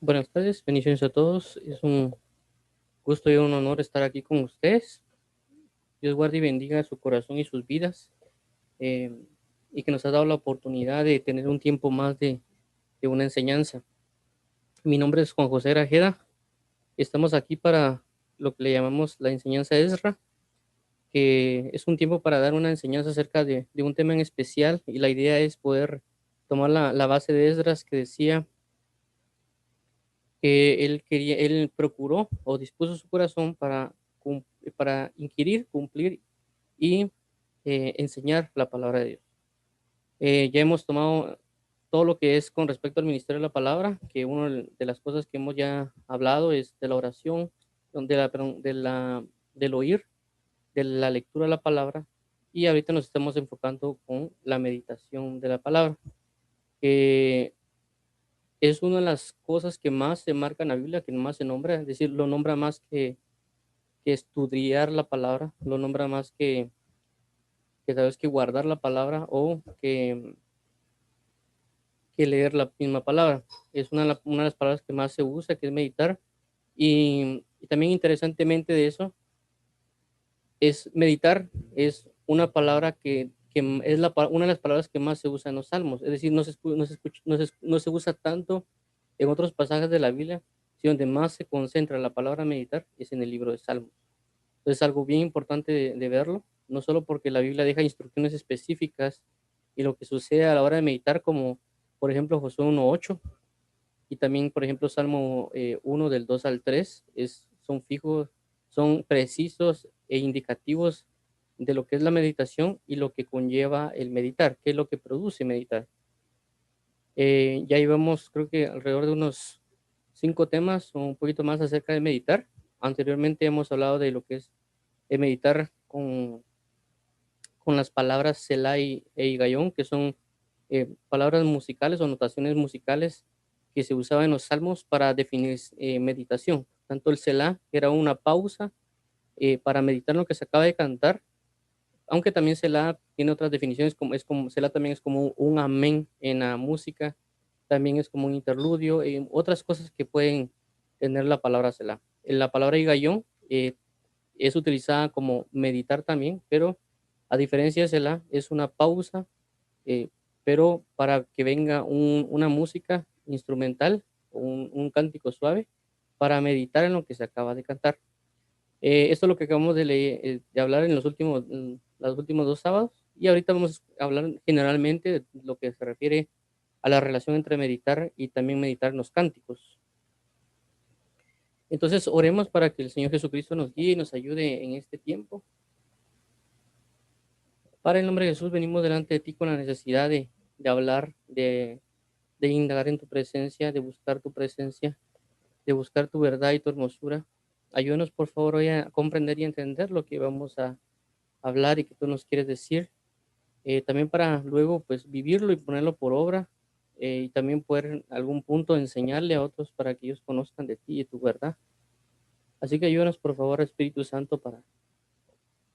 Buenas tardes, bendiciones a todos. Es un gusto y un honor estar aquí con ustedes. Dios guarde y bendiga su corazón y sus vidas, eh, y que nos ha dado la oportunidad de tener un tiempo más de una enseñanza. Mi nombre es Juan José Grajeda. Estamos aquí para lo que le llamamos la enseñanza Ezra, que es un tiempo para dar una enseñanza acerca de un tema en especial, y la idea es poder tomar la base de Esdras que decía que él procuró o dispuso su corazón para inquirir, cumplir y enseñar la palabra de Dios. Ya hemos tomado todo lo que es con respecto al ministerio de la palabra, que una de las cosas que hemos ya hablado es de la oración, perdón, del oír, de la lectura de la palabra, y ahorita nos estamos enfocando con la meditación de la palabra, que es una de las cosas que más se marca en la Biblia, que más se nombra, es decir, lo nombra más que estudiar la palabra, lo nombra más que sabes que guardar la palabra o que leer la misma palabra. Es una de las palabras que más se usa, que es meditar. Y también interesantemente de eso, es meditar, es una palabra que es una de las palabras que más se usa en los salmos. Es decir, no se usa tanto en otros pasajes de la Biblia, sino donde más se concentra la palabra meditar es en el libro de Salmos. Entonces, algo bien importante de verlo, no solo porque la Biblia deja instrucciones específicas y lo que sucede a la hora de meditar, como por ejemplo Josué 1:8, y también por ejemplo Salmo 1 del 2 al 3, son fijos, son precisos e indicativos de lo que es la meditación y lo que conlleva el meditar, qué es lo que produce meditar. Ya llevamos, creo que alrededor de unos 5 temas o un poquito más acerca de meditar. Anteriormente hemos hablado de lo que es meditar con las palabras Selah e Higayón, que son palabras musicales o notaciones musicales que se usaban en los salmos para definir meditación. Tanto el Selah, que era una pausa para meditar en lo que se acaba de cantar, aunque también Selah tiene otras definiciones, como Selah también es como un amén en la música, también es como un interludio, otras cosas que pueden tener la palabra Selah. La palabra Higayón es utilizada como meditar también, pero a diferencia de Selah, es una pausa, eh, pero para que venga una música instrumental, un cántico suave, para meditar en lo que se acaba de cantar. Esto es lo que acabamos de hablar en los últimos 2 sábados, y ahorita vamos a hablar generalmente de lo que se refiere a la relación entre meditar y también meditar en los cánticos. Entonces, oremos para que el Señor Jesucristo nos guíe y nos ayude en este tiempo. Padre, en el nombre de Jesús, venimos delante de ti con la necesidad de hablar, de indagar en tu presencia, de buscar tu presencia, de buscar tu verdad y tu hermosura. Ayúdanos, por favor, hoy a comprender y entender lo que vamos a hablar y que tú nos quieres decir. También para luego, pues, vivirlo y ponerlo por obra, y también poder en algún punto enseñarle a otros para que ellos conozcan de ti y tu verdad. Así que ayúdanos, por favor, Espíritu Santo, para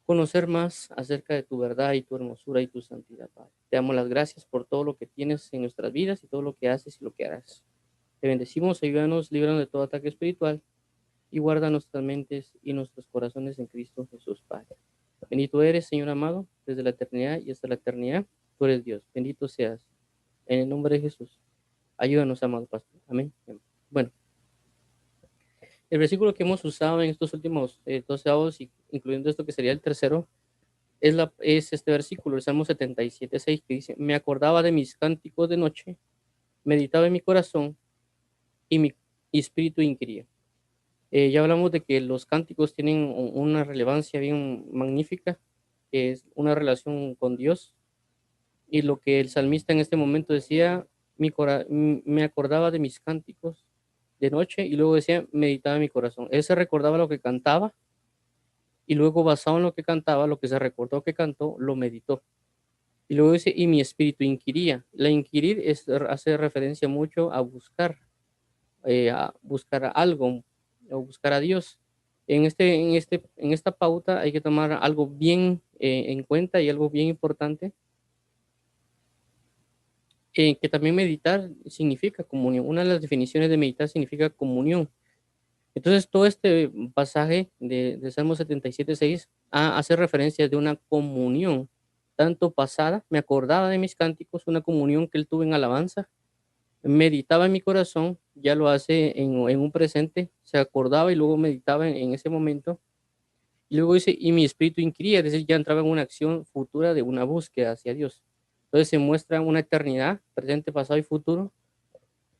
conocer más acerca de tu verdad y tu hermosura y tu santidad, Padre. Te damos las gracias por todo lo que tienes en nuestras vidas y todo lo que haces y lo que harás. Te bendecimos, ayúdanos, líbranos de todo ataque espiritual y guarda nuestras mentes y nuestros corazones en Cristo Jesús, Padre. Bendito eres, Señor amado, desde la eternidad y hasta la eternidad. Tú eres Dios. Bendito seas. En el nombre de Jesús. Ayúdanos, amado Pastor. Amén. Bueno, el versículo que hemos usado en estos últimos 2 sábados, incluyendo esto que sería el tercero, es este versículo, el Salmo 77:6, que dice: Me acordaba de mis cánticos de noche, meditaba en mi corazón y mi espíritu inquiría. Ya hablamos de que los cánticos tienen una relevancia bien magnífica, que es una relación con Dios, y lo que el salmista en este momento decía, me acordaba de mis cánticos de noche, y luego decía, meditaba en mi corazón. Él se recordaba lo que cantaba, y luego basado en lo que cantaba, lo que se recordó que cantó, lo meditó. Y luego dice, y mi espíritu inquiría. La inquirir hace referencia mucho a buscar algo o buscar a Dios. En esta pauta hay que tomar algo bien en cuenta, y algo bien importante, que también meditar significa comunión. Una de las definiciones de meditar significa comunión. Entonces, todo este pasaje de Salmo 77:6 hace referencia de una comunión, tanto pasada, me acordaba de mis cánticos, una comunión que él tuvo en alabanza, meditaba en mi corazón, ya lo hace en un presente, se acordaba y luego meditaba en ese momento, y luego dice, y mi espíritu inquiría, es decir, ya entraba en una acción futura de una búsqueda hacia Dios. Entonces se muestra una eternidad, presente, pasado y futuro,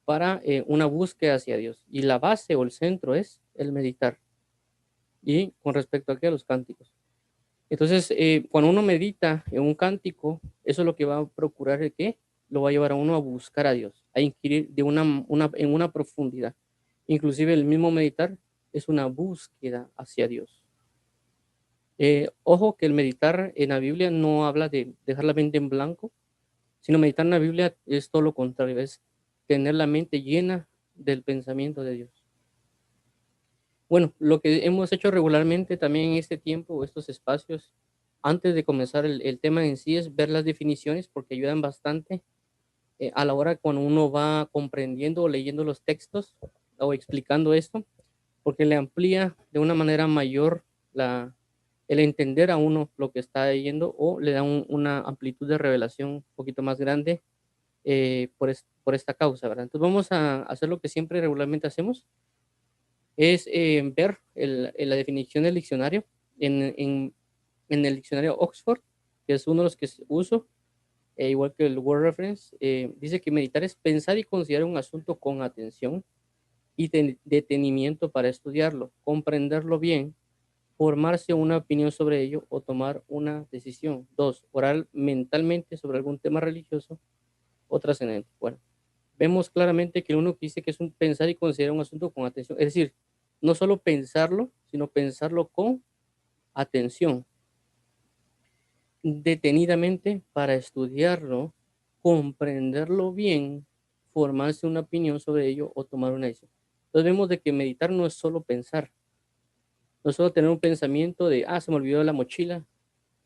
para una búsqueda hacia Dios. Y la base o el centro es el meditar. Y con respecto aquí a los cánticos. Entonces, cuando uno medita en un cántico, eso es lo que va a procurar el que lo va a llevar a uno a buscar a Dios, a inquirir de en una profundidad. Inclusive el mismo meditar es una búsqueda hacia Dios. Ojo que el meditar en la Biblia no habla de dejar la mente en blanco, sino meditar en la Biblia es todo lo contrario, es tener la mente llena del pensamiento de Dios. Bueno, lo que hemos hecho regularmente también en este tiempo o estos espacios, antes de comenzar el tema en sí, es ver las definiciones porque ayudan bastante a la hora cuando uno va comprendiendo o leyendo los textos o explicando esto, porque le amplía de una manera mayor el entender a uno lo que está leyendo o le da una amplitud de revelación un poquito más grande por esta causa, ¿verdad? Entonces vamos a hacer lo que siempre regularmente hacemos, es ver la definición del diccionario en el diccionario Oxford, que es uno de los que uso, igual que el Word Reference. Dice que meditar es pensar y considerar un asunto con atención y detenimiento para estudiarlo, comprenderlo bien, formarse una opinión sobre ello o tomar una decisión. Dos, orar mentalmente sobre algún tema religioso o trascendente. Bueno, vemos claramente que uno dice que es un pensar y considerar un asunto con atención. Es decir, no solo pensarlo, sino pensarlo con atención, detenidamente para estudiarlo, comprenderlo bien, formarse una opinión sobre ello o tomar una decisión. Entonces vemos de que meditar no es solo pensar, no es solo tener un pensamiento de, se me olvidó la mochila,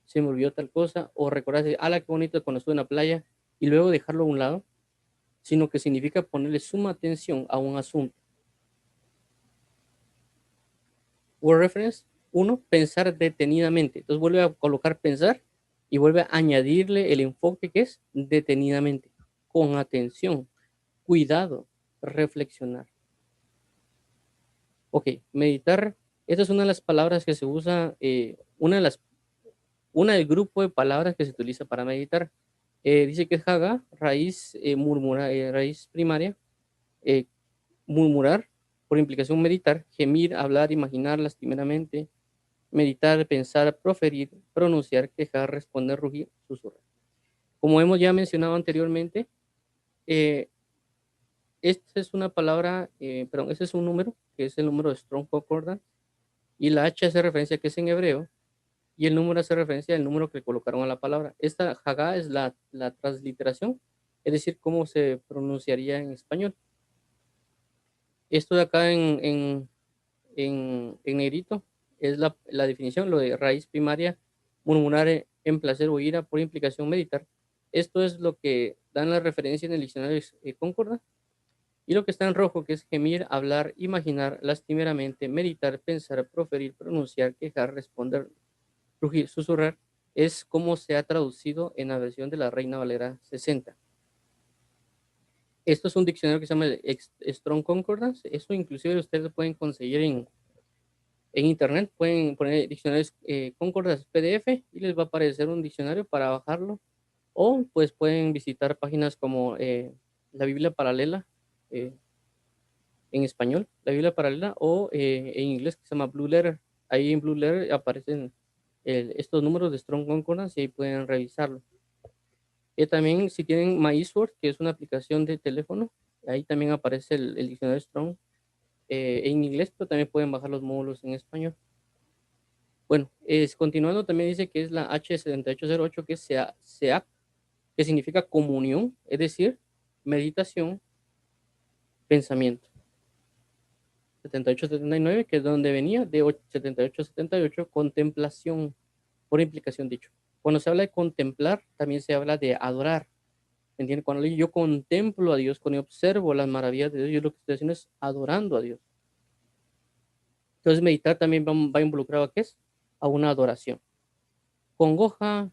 se me olvidó tal cosa, o recordarse, qué bonito cuando estuve en la playa, y luego dejarlo a un lado, sino que significa ponerle suma atención a un asunto. Word Reference, uno, pensar detenidamente. Entonces vuelve a colocar pensar y vuelve a añadirle el enfoque que es detenidamente, con atención, cuidado, reflexionar. Ok, meditar, esta es una de las palabras que se usa, una del grupo de palabras que se utiliza para meditar. Dice que es haga, raíz, raíz primaria, eh, murmurar, por implicación meditar, gemir, hablar, imaginar lastimeramente, meditar, pensar, proferir, pronunciar, quejar, responder, rugir, susurrar. Como hemos ya mencionado anteriormente, eh, esta es una palabra, perdón, ese es un número, que es el número de Strong Concordance, y la H hace referencia a que es en hebreo, y el número hace referencia al número que colocaron a la palabra. Esta Hagá es la transliteración, es decir, cómo se pronunciaría en español. Esto de acá en negrito es la definición, lo de raíz primaria, murmurar en placer o ira, por implicación meditar. Esto es lo que dan la referencia en el diccionario Concorda. Y lo que está en rojo, que es gemir, hablar, imaginar, lastimeramente, meditar, pensar, proferir, pronunciar, quejar, responder, rugir, susurrar, es como se ha traducido en la versión de la Reina Valera 60. Esto es un diccionario que se llama Strong Concordance. Eso inclusive ustedes pueden conseguir en internet, pueden poner diccionarios Concordance PDF y les va a aparecer un diccionario para bajarlo. O pues pueden visitar páginas como la Biblia Paralela eh, en español, la Biblia Paralela, o en inglés que se llama Blue Letter. Ahí en Blue Letter aparecen estos números de Strong Concordance y ahí pueden revisarlo. También si tienen MySword, que es una aplicación de teléfono, ahí también aparece el diccionario Strong en inglés, pero también pueden bajar los módulos en español. Bueno, continuando también dice que es la H7808, que es SEAP, que significa comunión, es decir, meditación, pensamiento. 7879, que es de donde venía, de 7878, contemplación, por implicación dicho. Cuando se habla de contemplar, también se habla de adorar. ¿Me entiendes? Cuando yo contemplo a Dios, cuando yo observo las maravillas de Dios, yo lo que estoy haciendo es adorando a Dios. Entonces, meditar también va involucrado a qué es? A una adoración. Congoja,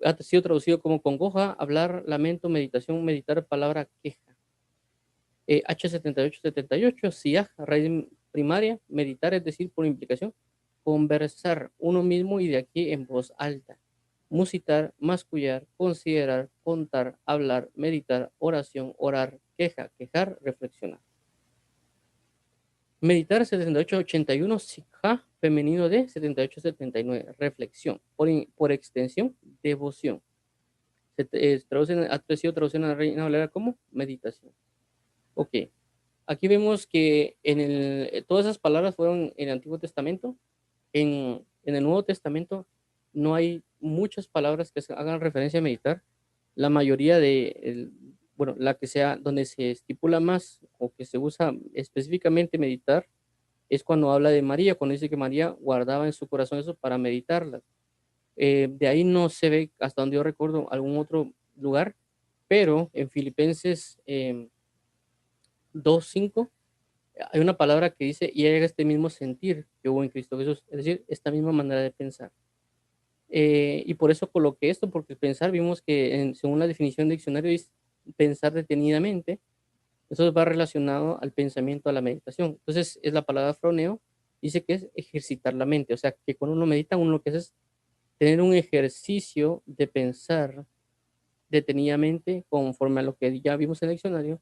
ha sido traducido como congoja, hablar, lamento, meditación, meditar, palabra, queja. H7878, siaj, raíz primaria, meditar, es decir, por implicación, conversar uno mismo y de aquí en voz alta. Musitar, mascullar, considerar, contar, hablar, meditar, oración, orar, queja, quejar, reflexionar. Meditar 7881, sikha, femenino de 7879, reflexión. Por extensión, devoción. Ha sido traducción a la Reina Valera como meditación. Ok. Aquí vemos que todas esas palabras fueron en el Antiguo Testamento. En el Nuevo Testamento no hay muchas palabras que hagan referencia a meditar. La mayoría bueno, la que sea donde se estipula más o que se usa específicamente meditar es cuando habla de María, cuando dice que María guardaba en su corazón eso para meditarlas. De ahí no se ve, hasta donde yo recuerdo, algún otro lugar, pero en Filipenses 2:5 hay una palabra que dice, y haga este mismo sentir que hubo en Cristo Jesús, es decir, esta misma manera de pensar. Y por eso coloqué esto, porque pensar, vimos que según la definición del diccionario es pensar detenidamente, eso va relacionado al pensamiento, a la meditación. Entonces, es la palabra froneo, dice que es ejercitar la mente, o sea, que cuando uno medita, uno lo que hace es tener un ejercicio de pensar detenidamente conforme a lo que ya vimos en el diccionario,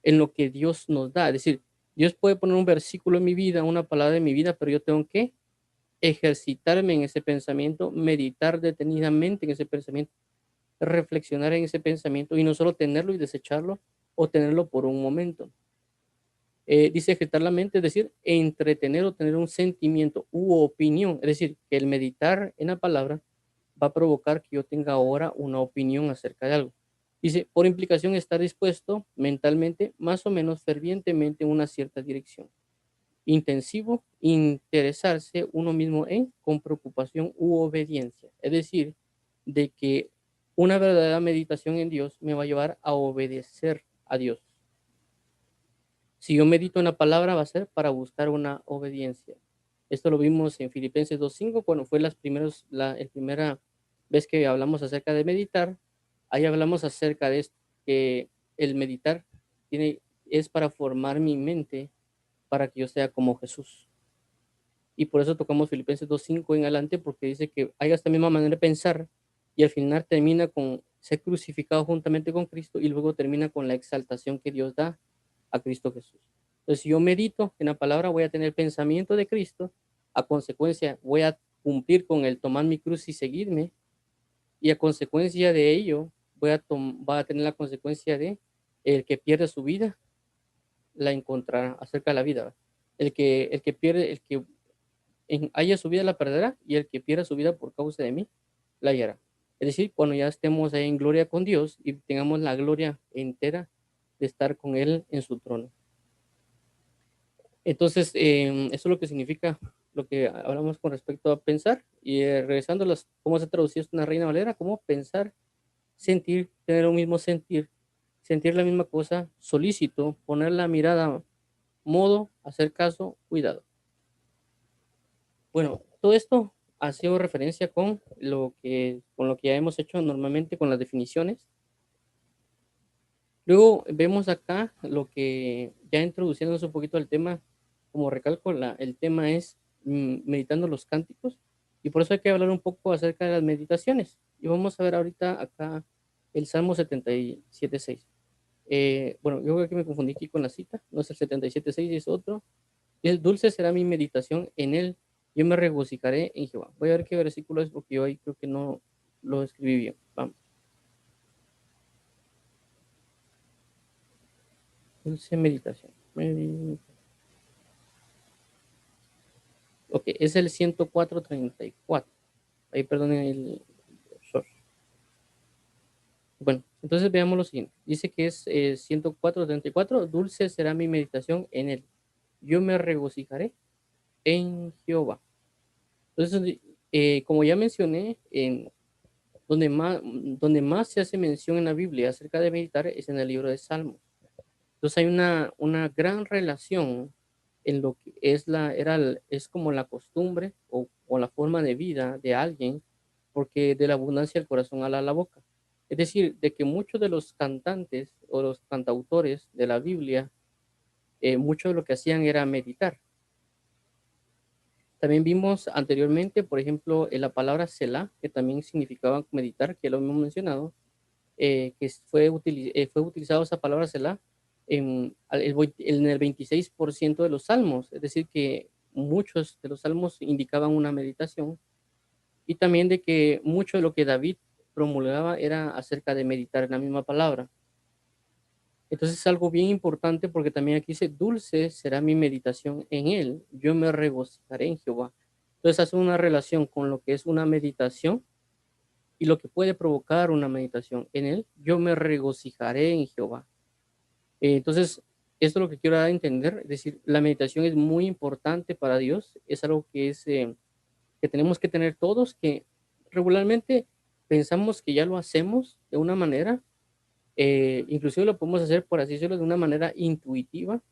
en lo que Dios nos da. Es decir, Dios puede poner un versículo en mi vida, una palabra en mi vida, pero yo tengo que ejercitarme en ese pensamiento, meditar detenidamente en ese pensamiento, reflexionar en ese pensamiento y no solo tenerlo y desecharlo o tenerlo por un momento. Dice ejercitar la mente, es decir, entretener o tener un sentimiento u opinión. Es decir, que el meditar en la palabra va a provocar que yo tenga ahora una opinión acerca de algo. Dice, por implicación, estar dispuesto mentalmente, más o menos fervientemente en una cierta dirección. Intensivo, interesarse uno mismo en con preocupación u obediencia. Es decir, de que una verdadera meditación en Dios me va a llevar a obedecer a Dios. Si yo medito en la palabra, va a ser para buscar una obediencia. Esto lo vimos en Filipenses 2:5, cuando fue la primera vez que hablamos acerca de meditar. Ahí hablamos acerca de esto, que el meditar es para formar mi mente para que yo sea como Jesús. Y por eso tocamos Filipenses 2:5 en adelante, porque dice que hay esta misma manera de pensar y al final termina con ser crucificado juntamente con Cristo y luego termina con la exaltación que Dios da a Cristo Jesús. Entonces, si yo medito en la palabra, voy a tener pensamiento de Cristo, a consecuencia voy a cumplir con el tomar mi cruz y seguirme, y a consecuencia de ello va a tener la consecuencia de el que pierde su vida, la encontrará acerca de la vida. El que haya su vida la perderá, y el que pierda su vida por causa de mí, la hallará. Es decir, cuando ya estemos ahí en gloria con Dios y tengamos la gloria entera de estar con Él en su trono. Entonces, eso es lo que significa lo que hablamos con respecto a pensar. Y regresando a cómo se traducido esto en la Reina Valera, como pensar, sentir, tener un mismo sentir, sentir la misma cosa, solícito, poner la mirada, modo, hacer caso, cuidado. Bueno, todo esto ha sido referencia con lo que ya hemos hecho normalmente con las definiciones. Luego vemos acá lo que ya introduciéndonos un poquito al tema, como recalco, el tema es meditando los cánticos, y por eso hay que hablar un poco acerca de las meditaciones. Y vamos a ver ahorita acá el Salmo 77:6. Bueno, yo creo que me confundí aquí con la cita, no es el 77:6, es otro. Es dulce será mi meditación en él, yo me regocijaré en Jehová. Voy a ver qué versículo es porque yo ahí creo que no lo escribí bien. Vamos. Dulce meditación. Ok, es el 104:34. Ahí perdonen el error. Bueno, entonces veamos lo siguiente. Dice que es 104:34. Dulce será mi meditación en él. Yo me regocijaré en Jehová. Entonces, como ya mencioné, donde más se hace mención en la Biblia acerca de meditar es en el libro de Salmos. Entonces hay una gran relación en lo que es como la costumbre o la forma de vida de alguien, porque de la abundancia del corazón habla la boca. Es decir, de que muchos de los cantantes o los cantautores de la Biblia, mucho de lo que hacían era meditar. También vimos anteriormente, por ejemplo, en la palabra Selah, que también significaba meditar, que lo hemos mencionado, fue utilizado esa palabra Selah en el 26% de los salmos, es decir, que muchos de los salmos indicaban una meditación, y también de que mucho de lo que David promulgaba era acerca de meditar en la misma palabra. Entonces es algo bien importante porque también aquí dice, dulce será mi meditación en él, yo me regocijaré en Jehová. Entonces hace una relación con lo que es una meditación y lo que puede provocar una meditación en él, yo me regocijaré en Jehová. Entonces, esto es lo que quiero dar a entender, es decir, la meditación es muy importante para Dios, es algo que tenemos que tener todos, que regularmente pensamos que ya lo hacemos de una manera, inclusive lo podemos hacer, por así decirlo, de una manera intuitiva,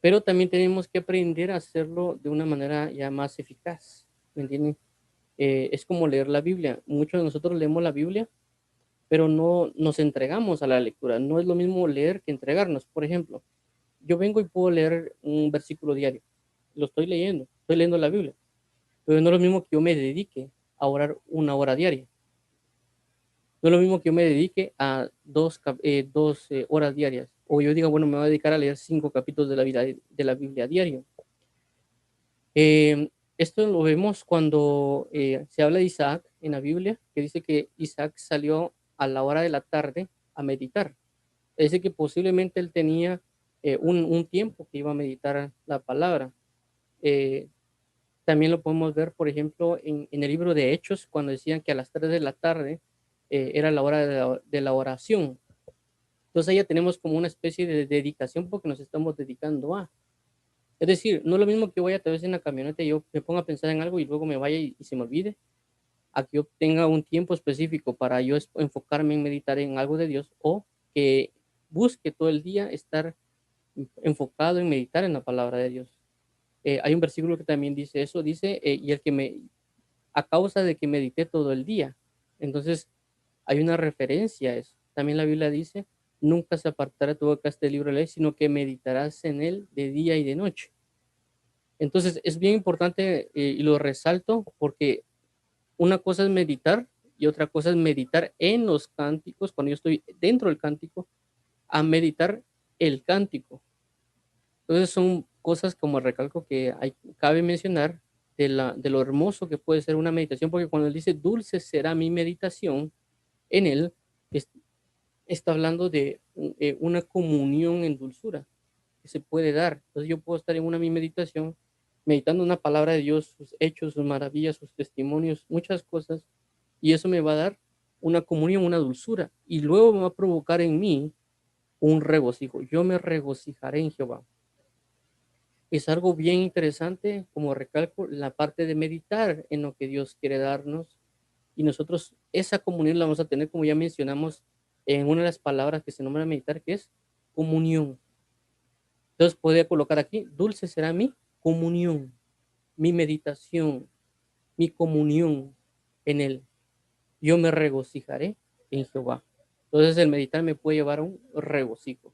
pero también tenemos que aprender a hacerlo de una manera ya más eficaz, ¿me entienden? Es como leer la Biblia. Muchos de nosotros leemos la Biblia, pero no nos entregamos a la lectura. No es lo mismo leer que entregarnos. Por ejemplo, yo vengo y puedo leer un versículo diario. Lo estoy leyendo la Biblia, pero no es lo mismo que yo me dedique a orar una hora diaria. No es lo mismo que yo me dedique a dos horas diarias. O yo diga, bueno, me voy a dedicar a leer 5 capítulos de la Biblia diario. Esto lo vemos cuando se habla de Isaac en la Biblia, que dice que Isaac salió a la hora de la tarde a meditar. Es decir, que posiblemente él tenía un tiempo que iba a meditar la palabra. Eh, También lo podemos ver, por ejemplo, en el libro de Hechos, cuando decían que a las 3 de la tarde era la hora de la oración. Entonces ahí ya tenemos como una especie de dedicación porque nos estamos dedicando a. Es decir, no es lo mismo que vaya tal vez en la camioneta y yo me ponga a pensar en algo y luego me vaya y se me olvide, a que yo tenga un tiempo específico para yo enfocarme en meditar en algo de Dios, o que busque todo el día estar enfocado en meditar en la palabra de Dios. Hay un versículo que también dice eso, dice, y a causa de que medité todo el día. Entonces, hay una referencia a eso. También la Biblia dice, nunca se apartará tu boca este libro de ley, sino que meditarás en él de día y de noche. Entonces, es bien importante y lo resalto porque una cosa es meditar y otra cosa es meditar en los cánticos, cuando yo estoy dentro del cántico, a meditar el cántico. Entonces, son cosas como recalco que cabe mencionar de lo hermoso que puede ser una meditación, porque cuando él dice, dulce será mi meditación en él, es- está hablando de una comunión en dulzura que se puede dar. Entonces yo puedo estar en mi meditación, meditando una palabra de Dios, sus hechos, sus maravillas, sus testimonios, muchas cosas, y eso me va a dar una comunión, una dulzura, y luego me va a provocar en mí un regocijo. Yo me regocijaré en Jehová. Es algo bien interesante, como recalco, la parte de meditar en lo que Dios quiere darnos, y nosotros esa comunión la vamos a tener, como ya mencionamos, en una de las palabras que se nombra meditar, que es comunión. Entonces podría colocar aquí, dulce será mi comunión, mi meditación, mi comunión en él. Yo me regocijaré en Jehová. Entonces el meditar me puede llevar a un regocijo.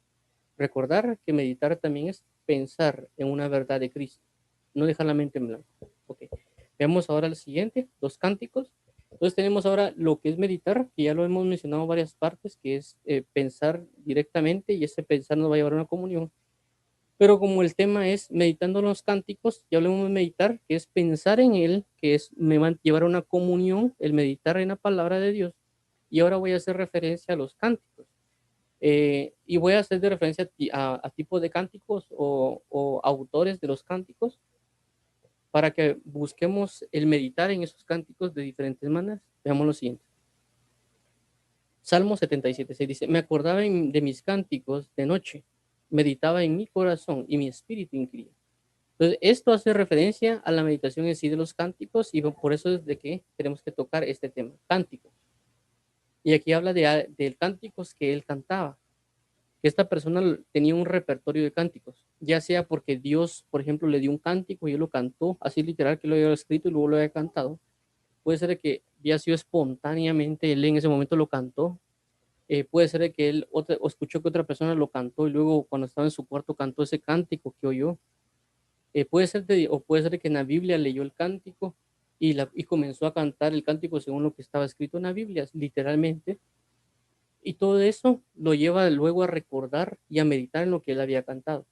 Recordar que meditar también es pensar en una verdad de Cristo, no dejar la mente en blanco. Ok, veamos ahora el siguiente, los cánticos. Entonces tenemos ahora lo que es meditar, que ya lo hemos mencionado en varias partes, que es pensar directamente, y ese pensar nos va a llevar a una comunión. Pero como el tema es meditando los cánticos, ya hablamos de meditar, que es pensar en él, me va a llevar a una comunión, el meditar en la palabra de Dios. Y ahora voy a hacer referencia a los cánticos. Y voy a hacer de referencia a tipos de cánticos o autores de los cánticos para que busquemos el meditar en esos cánticos de diferentes maneras. Veamos lo siguiente. Salmo 77, se dice, me acordaba de mis cánticos de noche, meditaba en mi corazón y mi espíritu inquiría. Entonces, esto hace referencia a la meditación en sí de los cánticos y por eso es de que tenemos que tocar este tema, cánticos. Y aquí habla de cánticos que él cantaba, que esta persona tenía un repertorio de cánticos, ya sea porque Dios, por ejemplo, le dio un cántico y él lo cantó, así literal que lo había escrito y luego lo había cantado. Puede ser de que había sido espontáneamente, él en ese momento lo cantó. Puede ser de que él o escuchó que otra persona lo cantó y luego cuando estaba en su cuarto cantó ese cántico que oyó. O puede ser que en la Biblia leyó el cántico y comenzó a cantar el cántico según lo que estaba escrito en la Biblia, literalmente. Y todo eso lo lleva luego a recordar y a meditar en lo que él había cantado.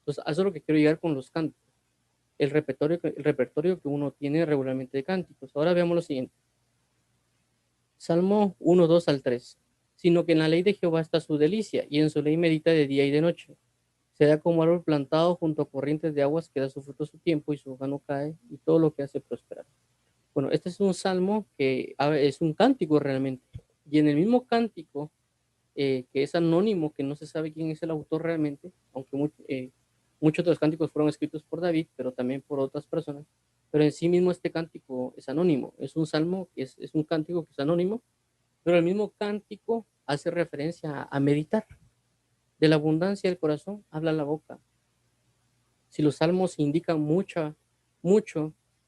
Entonces, a eso es lo que quiero llegar con los cánticos, el repertorio que uno tiene regularmente de cánticos. Ahora veamos lo siguiente. Salmo 1, 2 al 3. Sino que en la ley de Jehová está su delicia, y en su ley medita de día y de noche. Será como árbol plantado junto a corrientes de aguas que da su fruto a su tiempo y su hoja no cae, y todo lo que hace prosperar. Bueno, este es un salmo que es un cántico realmente. Y en el mismo cántico, que es anónimo, que no se sabe quién es el autor realmente, aunque muchos de los cánticos fueron escritos por David, pero también por otras personas. Pero en sí mismo este cántico es anónimo. Es un salmo, es un cántico que es anónimo, pero el mismo cántico hace referencia a meditar. De la abundancia del corazón habla la boca. Si los salmos indican mucho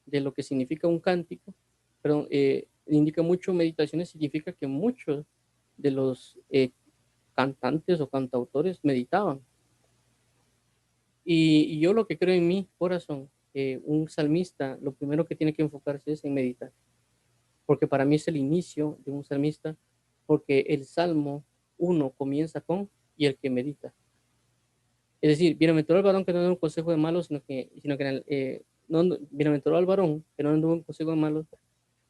de lo que significa un cántico, pero indica mucho meditaciones, significa que muchos de los cantantes o cantautores meditaban. Y yo lo que creo en mi corazón, un salmista, lo primero que tiene que enfocarse es en meditar, porque para mí es el inicio de un salmista, porque el Salmo 1 comienza con y el que medita. Es decir, bienaventurado el varón que no anda en un consejo de malos, bienaventurado el varón que no anduvo en consejo de malos,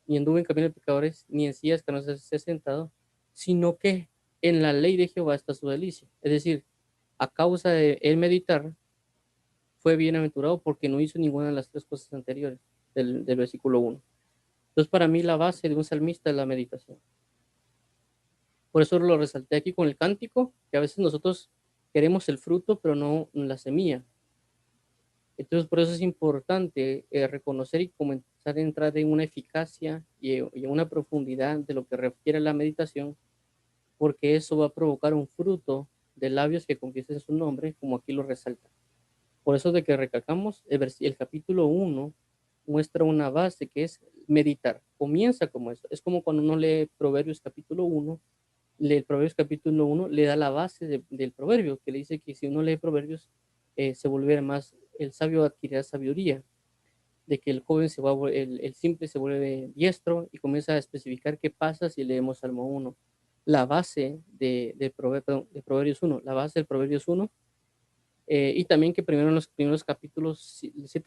ni anduvo en camino de pecadores, ni en sillas que no se ha sentado, sino que en la ley de Jehová está su delicia. Es decir, a causa de él meditar, fue bienaventurado porque no hizo ninguna de las tres cosas anteriores del versículo 1. Entonces, para mí, la base de un salmista es la meditación. Por eso lo resalté aquí con el cántico, que a veces nosotros queremos el fruto, pero no la semilla. Entonces, por eso es importante reconocer y comenzar a entrar en una eficacia y en una profundidad de lo que refiere a la meditación, porque eso va a provocar un fruto de labios que confiesen su nombre, como aquí lo resalta. Por eso de que recalcamos, el capítulo 1 muestra una base que es meditar. Comienza como eso. Es como cuando uno lee Proverbios capítulo 1, lee Proverbios capítulo 1, le da la base del proverbio, que le dice que si uno lee Proverbios, se volverá más, el sabio adquirirá sabiduría, de que el joven el simple se vuelve diestro y comienza a especificar qué pasa si leemos Salmo 1. La base de Proverbios 1, la base del Proverbios 1 y también que primero en los primeros capítulos,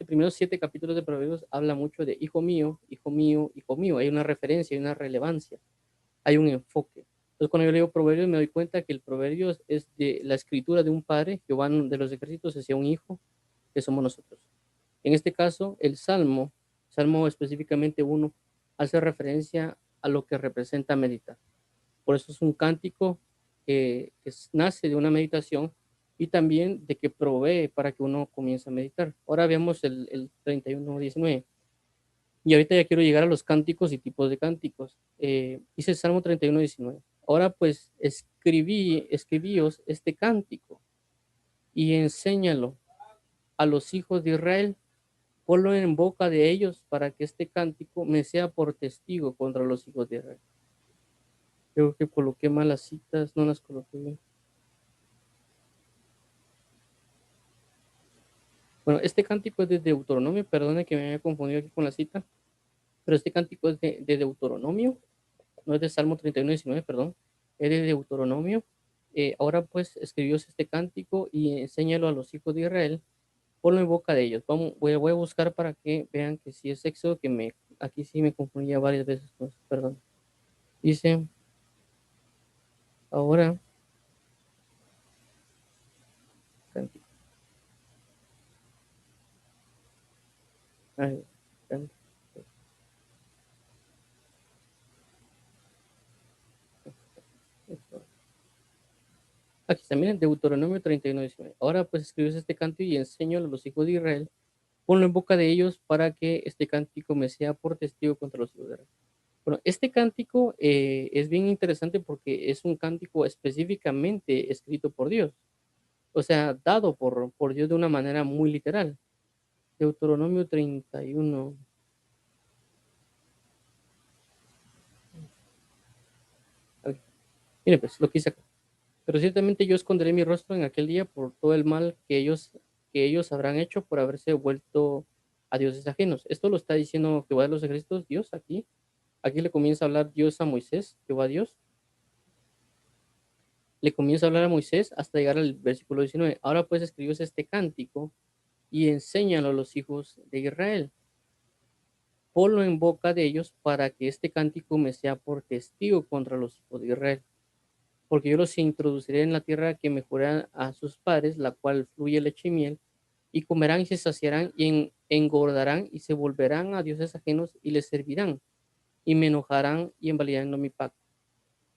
primeros 7 capítulos de Proverbios habla mucho de hijo mío, hijo mío, hijo mío. Hay una referencia, hay una relevancia, hay un enfoque. Entonces, cuando yo leo Proverbios, me doy cuenta que el Proverbio es de la escritura de un padre, Jehová de los ejércitos, hacia un hijo, que somos nosotros. En este caso, el Salmo específicamente 1, hace referencia a lo que representa meditar. Por eso es un cántico que nace de una meditación y también de que provee para que uno comience a meditar. Ahora veamos el 31:19. Y ahorita ya quiero llegar a los cánticos y tipos de cánticos. Dice el Salmo 31:19. Ahora pues escribíos este cántico y enséñalo a los hijos de Israel, ponlo en boca de ellos para que este cántico me sea por testigo contra los hijos de Israel. Creo que coloqué malas citas, no las coloqué bien. Bueno, este cántico es de Deuteronomio, perdone que me haya confundido aquí con la cita, pero este cántico es de Deuteronomio, no es de Salmo 31:19, perdón, es de Deuteronomio. Ahora pues escribió este cántico y enséñalo a los hijos de Israel, ponlo en boca de ellos. Voy a buscar para que vean que si es Éxodo, aquí sí me confundía varias veces, pues, perdón. Dice, ahora, cántico, ay, cántico. Aquí está, miren, Deuteronomio 31:19. Ahora pues escribes este canto y enséñalo a los hijos de Israel. Ponlo en boca de ellos para que este cántico me sea por testigo contra los hijos de Israel. Bueno, este cántico es bien interesante porque es un cántico específicamente escrito por Dios, o sea, dado por Dios de una manera muy literal. Deuteronomio 31. A ver, miren pues, lo que dice acá. Pero ciertamente yo esconderé mi rostro en aquel día por todo el mal que ellos habrán hecho por haberse vuelto a dioses ajenos. Esto lo está diciendo Jehová de los ejércitos, Dios aquí. Aquí le comienza a hablar Dios a Moisés, Jehová Dios. Le comienza a hablar a Moisés hasta llegar al versículo 19. Ahora pues escribes este cántico y enséñalo a los hijos de Israel. Ponlo en boca de ellos para que este cántico me sea por testigo contra los hijos de Israel. Porque yo los introduciré en la tierra que me juré a sus padres, la cual fluye leche y miel, y comerán y se saciarán y engordarán y se volverán a dioses ajenos y les servirán, y me enojarán y invalidarán mi pacto.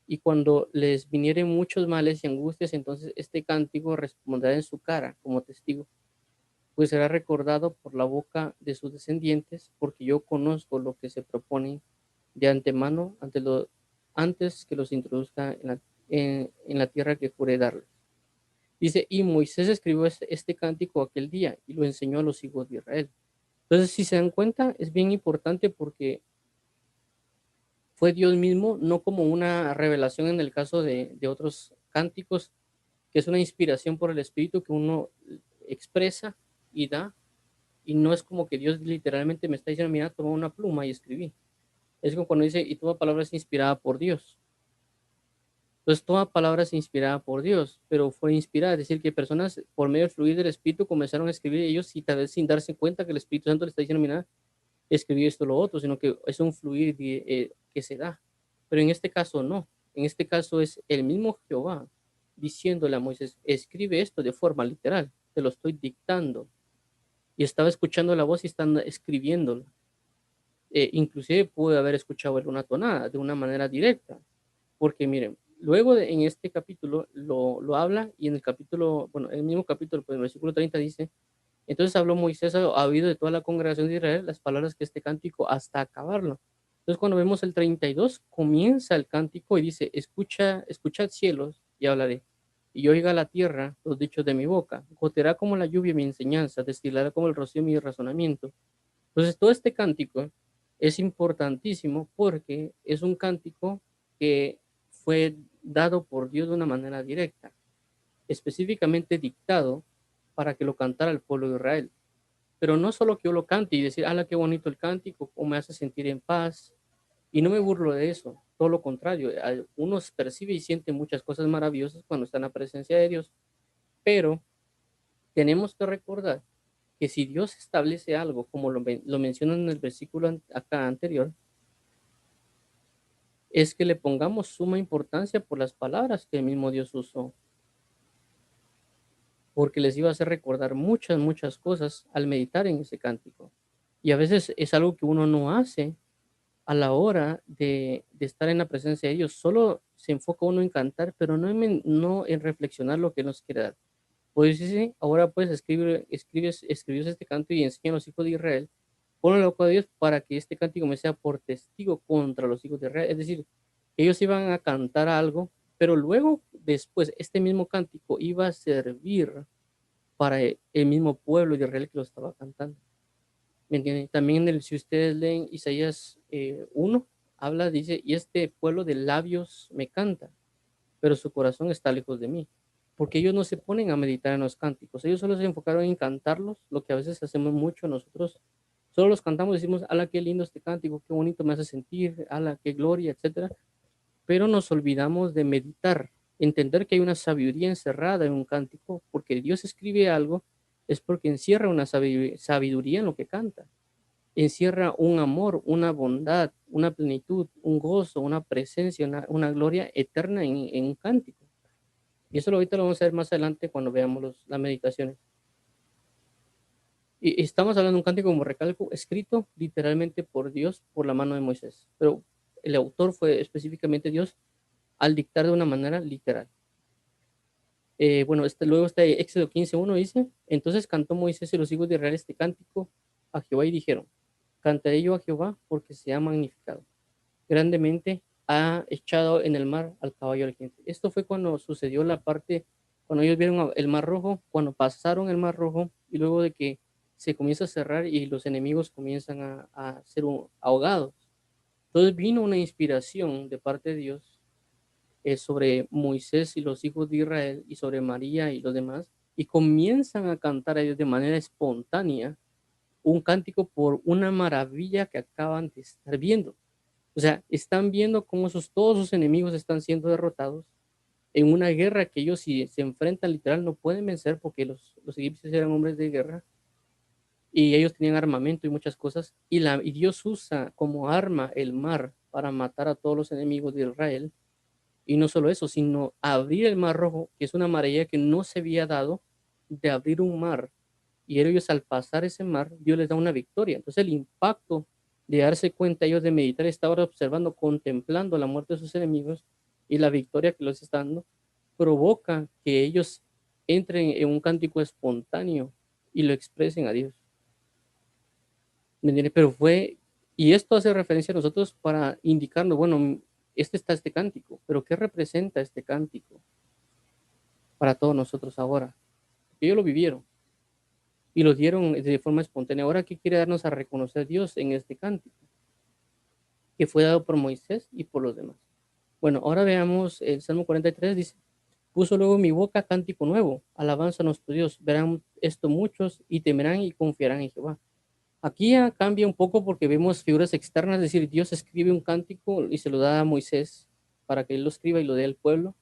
Y cuando les vinieren muchos males y angustias, entonces este cántico responderá en su cara como testigo, pues será recordado por la boca de sus descendientes, porque yo conozco lo que se proponen de antemano antes que los introduzca en la tierra que juré darles. Dice, y Moisés escribió este cántico aquel día y lo enseñó a los hijos de Israel. Entonces, si se dan cuenta, es bien importante porque fue Dios mismo, no como una revelación en el caso de otros cánticos, que es una inspiración por el Espíritu que uno expresa y da, y no es como que Dios literalmente me está diciendo, mira, toma una pluma y escribí. Es como cuando dice, y toda palabra es inspirada por Dios. Entonces, toda palabra es inspirada por Dios, pero fue inspirada, es decir, que personas por medio del fluir del Espíritu comenzaron a escribir ellos y tal vez sin darse cuenta que el Espíritu Santo le está diciendo, mira, escribí esto o lo otro, sino que es un fluir que se da. Pero en este caso no, en este caso es el mismo Jehová diciéndole a Moisés, escribe esto de forma literal, te lo estoy dictando. Y estaba escuchando la voz y están escribiéndolo. Inclusive pude haber escuchado alguna tonada de una manera directa, porque miren, luego en este capítulo lo habla y en el capítulo, bueno, en el mismo capítulo, pues en el versículo 30 dice, entonces habló Moisés a oído de toda la congregación de Israel las palabras que este cántico hasta acabarlo. Entonces cuando vemos el 32, comienza el cántico y dice, escuchad cielos y hablaré. Y oiga la tierra los dichos de mi boca. Goteará como la lluvia mi enseñanza, destilará como el rocío mi razonamiento. Entonces todo este cántico es importantísimo porque es un cántico que fue dado por Dios de una manera directa, específicamente dictado para que lo cantara el pueblo de Israel. Pero no solo que yo lo cante y decir, ala, qué bonito el cántico, o me hace sentir en paz. Y no me burlo de eso, todo lo contrario. Uno percibe y siente muchas cosas maravillosas cuando está en la presencia de Dios, pero tenemos que recordar que si Dios establece algo, como lo menciona en el versículo acá anterior, es que le pongamos suma importancia por las palabras que el mismo Dios usó, porque les iba a hacer recordar muchas, muchas cosas al meditar en ese cántico. Y a veces es algo que uno no hace a la hora de estar en la presencia de Dios. Solo se enfoca uno en cantar, pero no en reflexionar lo que nos quiere dar. Pues sí, ahora pues escribes este canto y enseña a los hijos de Israel. Ponlo en la boca de Dios para que este cántico me sea por testigo contra los hijos de Israel. Es decir, ellos iban a cantar algo, pero luego, después, este mismo cántico iba a servir para el mismo pueblo de Israel que lo estaba cantando. ¿Me entienden? También si ustedes leen Isaías 1, habla, dice, y este pueblo de labios me canta, pero su corazón está lejos de mí, porque ellos no se ponen a meditar en los cánticos, ellos solo se enfocaron en cantarlos, lo que a veces hacemos mucho nosotros, solo los cantamos y decimos, ala, qué lindo este cántico, qué bonito me hace sentir, ala, qué gloria, etcétera, pero nos olvidamos de meditar, entender que hay una sabiduría encerrada en un cántico, porque Dios escribe algo, es porque encierra una sabiduría en lo que canta, encierra un amor, una bondad, una plenitud, un gozo, una presencia, una gloria eterna en un cántico. Y eso ahorita lo vamos a ver más adelante cuando veamos las meditaciones. Y estamos hablando de un cántico, como recalco, escrito literalmente por Dios por la mano de Moisés. Pero el autor fue específicamente Dios al dictar de una manera literal. Bueno, luego está Éxodo 15:1 dice, entonces cantó Moisés y los hijos de Israel este cántico a Jehová y dijeron, cantaré yo a Jehová porque se ha magnificado. Grandemente ha echado en el mar al caballo al jinete. Esto fue cuando sucedió la parte, cuando ellos vieron el mar rojo, cuando pasaron el mar rojo y luego de que se comienza a cerrar y los enemigos comienzan a ser ahogados. Entonces vino una inspiración de parte de Dios sobre Moisés y los hijos de Israel y sobre María y los demás, y comienzan a cantar a Dios de manera espontánea un cántico por una maravilla que acaban de estar viendo. O sea, están viendo cómo todos sus enemigos están siendo derrotados en una guerra que ellos si se enfrentan literal no pueden vencer porque los egipcios eran hombres de guerra y ellos tenían armamento y muchas cosas y Dios usa como arma el mar para matar a todos los enemigos de Israel. Y no solo eso, sino abrir el mar rojo, que es una maravilla que no se había dado, de abrir un mar. Y ellos al pasar ese mar, Dios les da una victoria. Entonces el impacto de darse cuenta ellos de meditar, estaban observando, contemplando la muerte de sus enemigos y la victoria que los está dando, provoca que ellos entren en un cántico espontáneo y lo expresen a Dios. ¿Me entiendes? Pero y esto hace referencia a nosotros para indicarnos, bueno, está este cántico, pero ¿qué representa este cántico para todos nosotros ahora? Ellos lo vivieron y lo dieron de forma espontánea. Ahora, ¿qué quiere darnos a reconocer a Dios en este cántico? Que fue dado por Moisés y por los demás. Bueno, ahora veamos el Salmo 43, dice, puso luego en mi boca cántico nuevo, alabanza a nuestro Dios. Verán esto muchos y temerán y confiarán en Jehová. Aquí ya cambia un poco porque vemos figuras externas, es decir, Dios escribe un cántico y se lo da a Moisés para que él lo escriba y lo dé al pueblo.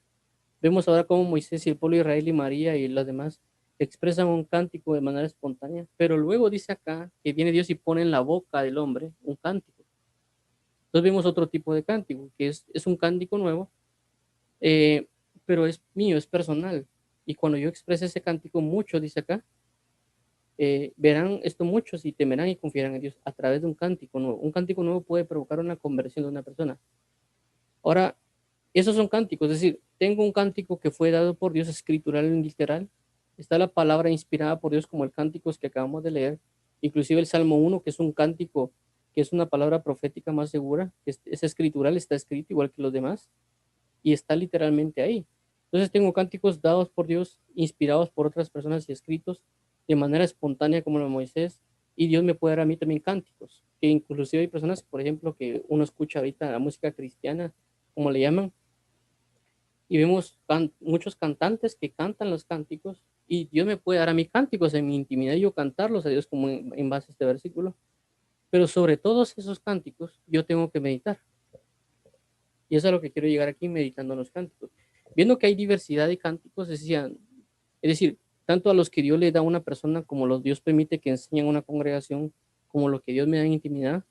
Vemos ahora cómo Moisés y el pueblo de Israel y María y los demás expresan un cántico de manera espontánea, pero luego dice acá que viene Dios y pone en la boca del hombre un cántico. Entonces vemos otro tipo de cántico, que es un cántico nuevo, eh, pero es mío, es personal. Y cuando yo expreso ese cántico, mucho, dice acá, verán esto muchos y temerán y confiarán en Dios a través de un cántico nuevo. Un cántico nuevo puede provocar una conversión de una persona. Ahora, esos son cánticos, es decir, tengo un cántico que fue dado por Dios, escritural y literal. Está la palabra inspirada por Dios como el cántico que acabamos de leer, inclusive el Salmo 1, que es un cántico, que es una palabra profética más segura, que es escritural, está escrito igual que los demás, y está literalmente ahí. Entonces tengo cánticos dados por Dios, inspirados por otras personas y escritos de manera espontánea como lo de Moisés, y Dios me puede dar a mí también cánticos, que inclusive hay personas, por ejemplo, que uno escucha ahorita la música cristiana, como le llaman, y vemos muchos cantantes que cantan los cánticos, y Dios me puede dar a mí cánticos en mi intimidad y yo cantarlos a Dios como en base a este versículo, pero sobre todos esos cánticos yo tengo que meditar. Y eso es a lo que quiero llegar aquí meditando los cánticos. Viendo que hay diversidad de cánticos, es decir, tanto a los que Dios le da a una persona como los Dios permite que enseñen a una congregación, como lo que Dios me da en intimidad,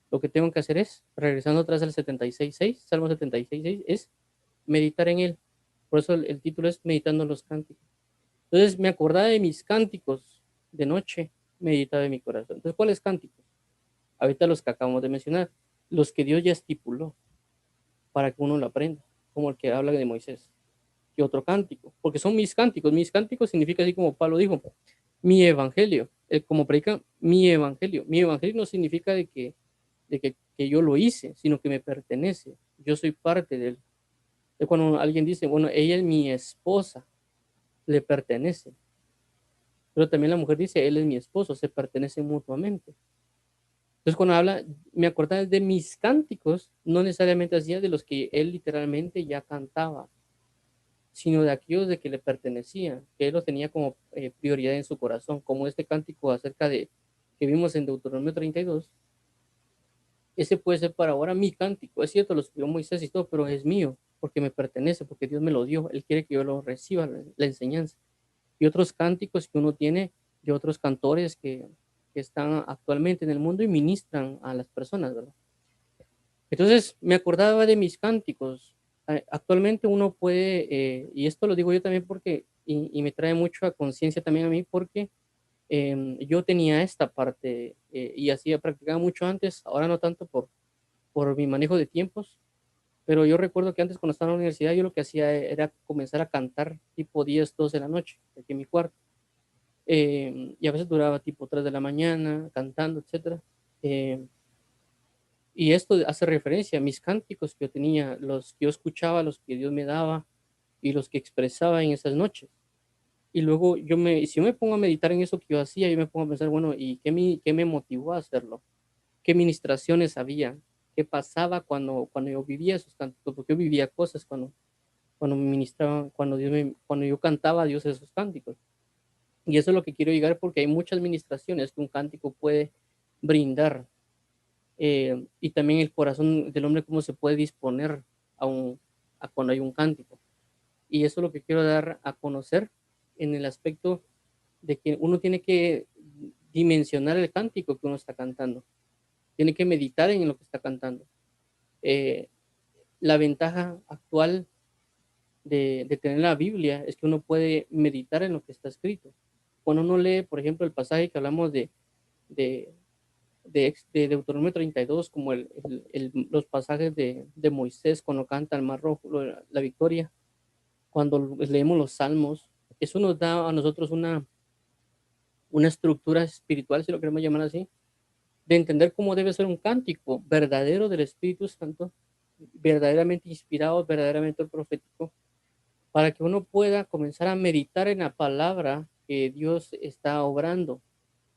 lo que tengo que hacer es, regresando atrás al 76.6, Salmo 76.6, es meditar en él. Por eso el título es Meditando los cánticos. Entonces me acordaba de mis cánticos de noche, meditaba en mi corazón. Entonces, ¿cuáles cánticos? Ahorita los que acabamos de mencionar, los que Dios ya estipuló para que uno lo aprenda, como el que habla de Moisés, que otro cántico, porque son mis cánticos. Mis cánticos significa así como Pablo dijo, mi evangelio, como predica mi evangelio. Mi evangelio no significa que yo lo hice, sino que me pertenece. Yo soy parte de él. Es cuando alguien dice, bueno, ella es mi esposa, le pertenece. Pero también la mujer dice, él es mi esposo, se pertenecen mutuamente. Entonces, cuando habla, me acordaba de mis cánticos, no necesariamente hacía de los que él literalmente ya cantaba, sino de aquellos de que le pertenecían, que él los tenía como prioridad en su corazón, como este cántico acerca de que vimos en Deuteronomio 32. Ese puede ser para ahora mi cántico. Es cierto, lo escribió Moisés y todo, pero es mío, porque me pertenece, porque Dios me lo dio. Él quiere que yo lo reciba, la enseñanza. Y otros cánticos que uno tiene de otros cantores que están actualmente en el mundo y ministran a las personas, ¿verdad? Entonces me acordaba de mis cánticos. Actualmente uno puede, y esto lo digo yo también porque, y me trae mucho a conciencia también a mí porque yo tenía esta parte y hacía, practicaba mucho antes, ahora no tanto por mi manejo de tiempos, Pero yo recuerdo que antes cuando estaba en la universidad, yo lo que hacía era comenzar a cantar tipo 10, 12 de la noche, aquí en mi cuarto. Y a veces duraba tipo 3 de la mañana cantando, etcétera. Eh, y esto hace referencia a mis cánticos que yo tenía, los que yo escuchaba, los que Dios me daba y los que expresaba en esas noches. Y luego si yo me pongo a meditar en eso que yo hacía, yo me pongo a pensar, bueno, ¿y qué me motivó a hacerlo? ¿Qué ministraciones había? ¿Qué pasaba cuando yo vivía esos cánticos? Porque yo vivía cosas cuando me ministraban, cuando yo cantaba a Dios esos cánticos. Y eso es lo que quiero llegar porque hay muchas ministraciones que un cántico puede brindar. Y también el corazón del hombre, cómo se puede disponer a, a cuando hay un cántico. Y eso es lo que quiero dar a conocer en el aspecto de que uno tiene que dimensionar el cántico que uno está cantando. Tiene que meditar en lo que está cantando. Eh, la ventaja actual de tener la Biblia es que uno puede meditar en lo que está escrito. Cuando uno lee, por ejemplo, el pasaje que hablamos de, de Deuteronomio 32, como los pasajes de Moisés cuando canta el Mar Rojo, la victoria, cuando leemos los salmos, eso nos da a nosotros una estructura espiritual, si lo queremos llamar así, de entender cómo debe ser un cántico verdadero del Espíritu Santo, verdaderamente inspirado, verdaderamente profético, para que uno pueda comenzar a meditar en la palabra que Dios está obrando,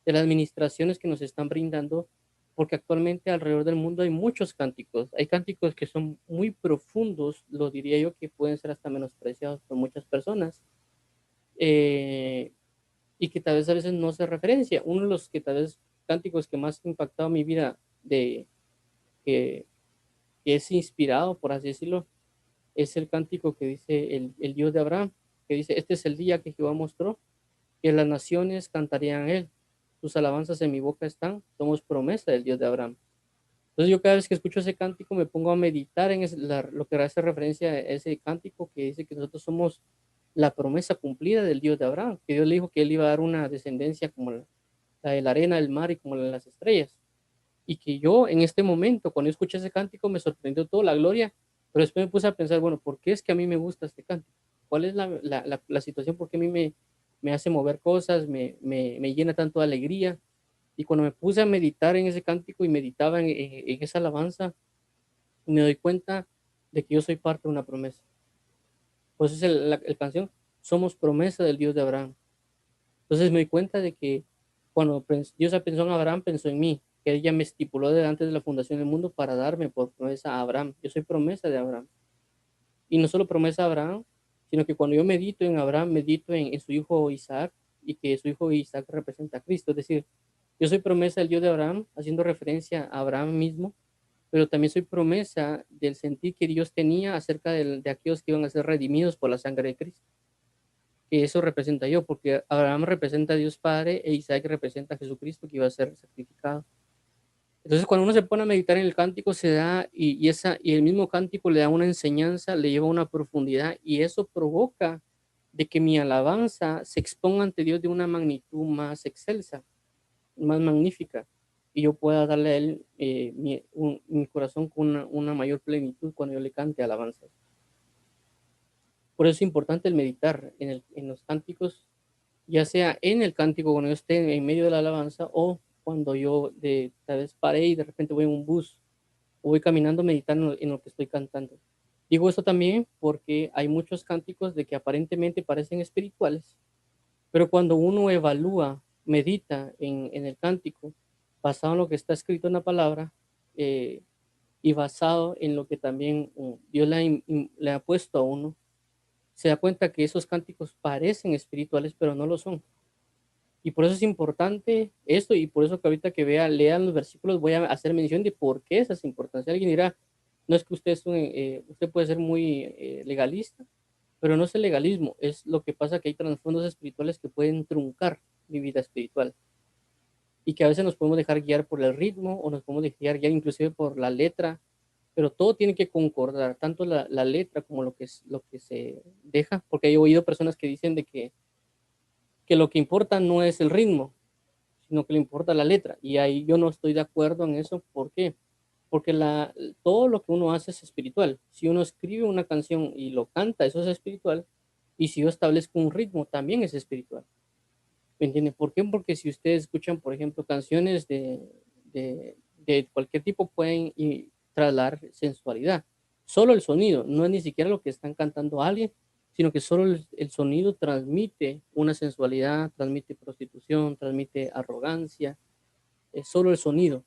de las administraciones que nos están brindando, porque actualmente alrededor del mundo hay muchos cánticos. Hay cánticos que son muy profundos, lo diría yo, que pueden ser hasta menospreciados por muchas personas, eh, y que tal vez a veces no se referencia. Uno de los que tal vez cánticos que más ha impactado mi vida, que, que es inspirado, por así decirlo, es el cántico que dice el Dios de Abraham, que dice, este es el día que Jehová mostró, que las naciones cantarían a él. Sus alabanzas en mi boca están, somos promesa del Dios de Abraham. Entonces yo cada vez que escucho ese cántico me pongo a meditar en lo que hace referencia a ese cántico que dice que nosotros somos la promesa cumplida del Dios de Abraham, que Dios le dijo que él iba a dar una descendencia como la de la arena del mar y como la de las estrellas. Y que yo en este momento, cuando yo escuché ese cántico, me sorprendió toda la gloria, pero después me puse a pensar, bueno, ¿por qué es que a mí me gusta este cántico? ¿Cuál es la situación? ¿Por qué a mí me hace mover cosas, me llena tanto de alegría? Y cuando me puse a meditar en ese cántico y meditaba en esa alabanza, me doy cuenta de que yo soy parte de una promesa. Pues es el canción, somos promesa del Dios de Abraham. Entonces me doy cuenta de que cuando Dios pensó en Abraham, pensó en mí, que ella me estipuló desde antes de la fundación del mundo para darme por promesa a Abraham. Yo soy promesa de Abraham. Y no solo promesa a Abraham, sino que cuando yo medito en Abraham, medito en su hijo Isaac, y que su hijo Isaac representa a Cristo. Es decir, yo soy promesa del Dios de Abraham, haciendo referencia a Abraham mismo, pero también soy promesa del sentir que Dios tenía acerca de aquellos que iban a ser redimidos por la sangre de Cristo. Que eso representa yo, porque Abraham representa a Dios Padre e Isaac representa a Jesucristo que iba a ser sacrificado. Entonces, cuando uno se pone a meditar en el cántico, se da, y el mismo cántico le da una enseñanza, le lleva una profundidad, y eso provoca de que mi alabanza se exponga ante Dios de una magnitud más excelsa, más magnífica, y yo pueda darle a Él mi corazón con una mayor plenitud cuando yo le cante alabanza. Por eso es importante el meditar en los cánticos, ya sea en el cántico cuando yo esté en medio de la alabanza o cuando yo tal vez paré y de repente voy en un bus o voy caminando meditando en lo que estoy cantando. Digo esto también porque hay muchos cánticos de que aparentemente parecen espirituales, pero cuando uno evalúa, medita en el cántico, basado en lo que está escrito en la palabra, eh, y basado en lo que también Dios le ha puesto a uno, se da cuenta que esos cánticos parecen espirituales, pero no lo son. Y por eso es importante esto, y por eso que ahorita que lean los versículos voy a hacer mención de por qué esa es importancia. Alguien dirá, no es que usted puede ser muy legalista, pero no es el legalismo, es lo que pasa que hay trasfondos espirituales que pueden truncar mi vida espiritual y que a veces nos podemos dejar guiar por el ritmo o nos podemos dejar guiar inclusive por la letra, pero todo tiene que concordar, tanto la letra como lo que se deja, porque he oído personas que dicen de que lo que importa no es el ritmo, sino que le importa la letra. Y ahí yo no estoy de acuerdo en eso. ¿Por qué? porque todo lo que uno hace es espiritual. Si uno escribe una canción y lo canta, eso es espiritual. Y si yo establezco un ritmo, también es espiritual. ¿Me entiende? ¿Por qué? Porque si ustedes escuchan, por ejemplo, canciones de cualquier tipo, pueden trasladar sensualidad. Solo el sonido, no es ni siquiera lo que están cantando a alguien, sino que solo el sonido transmite una sensualidad, transmite prostitución, transmite arrogancia, es solo el sonido.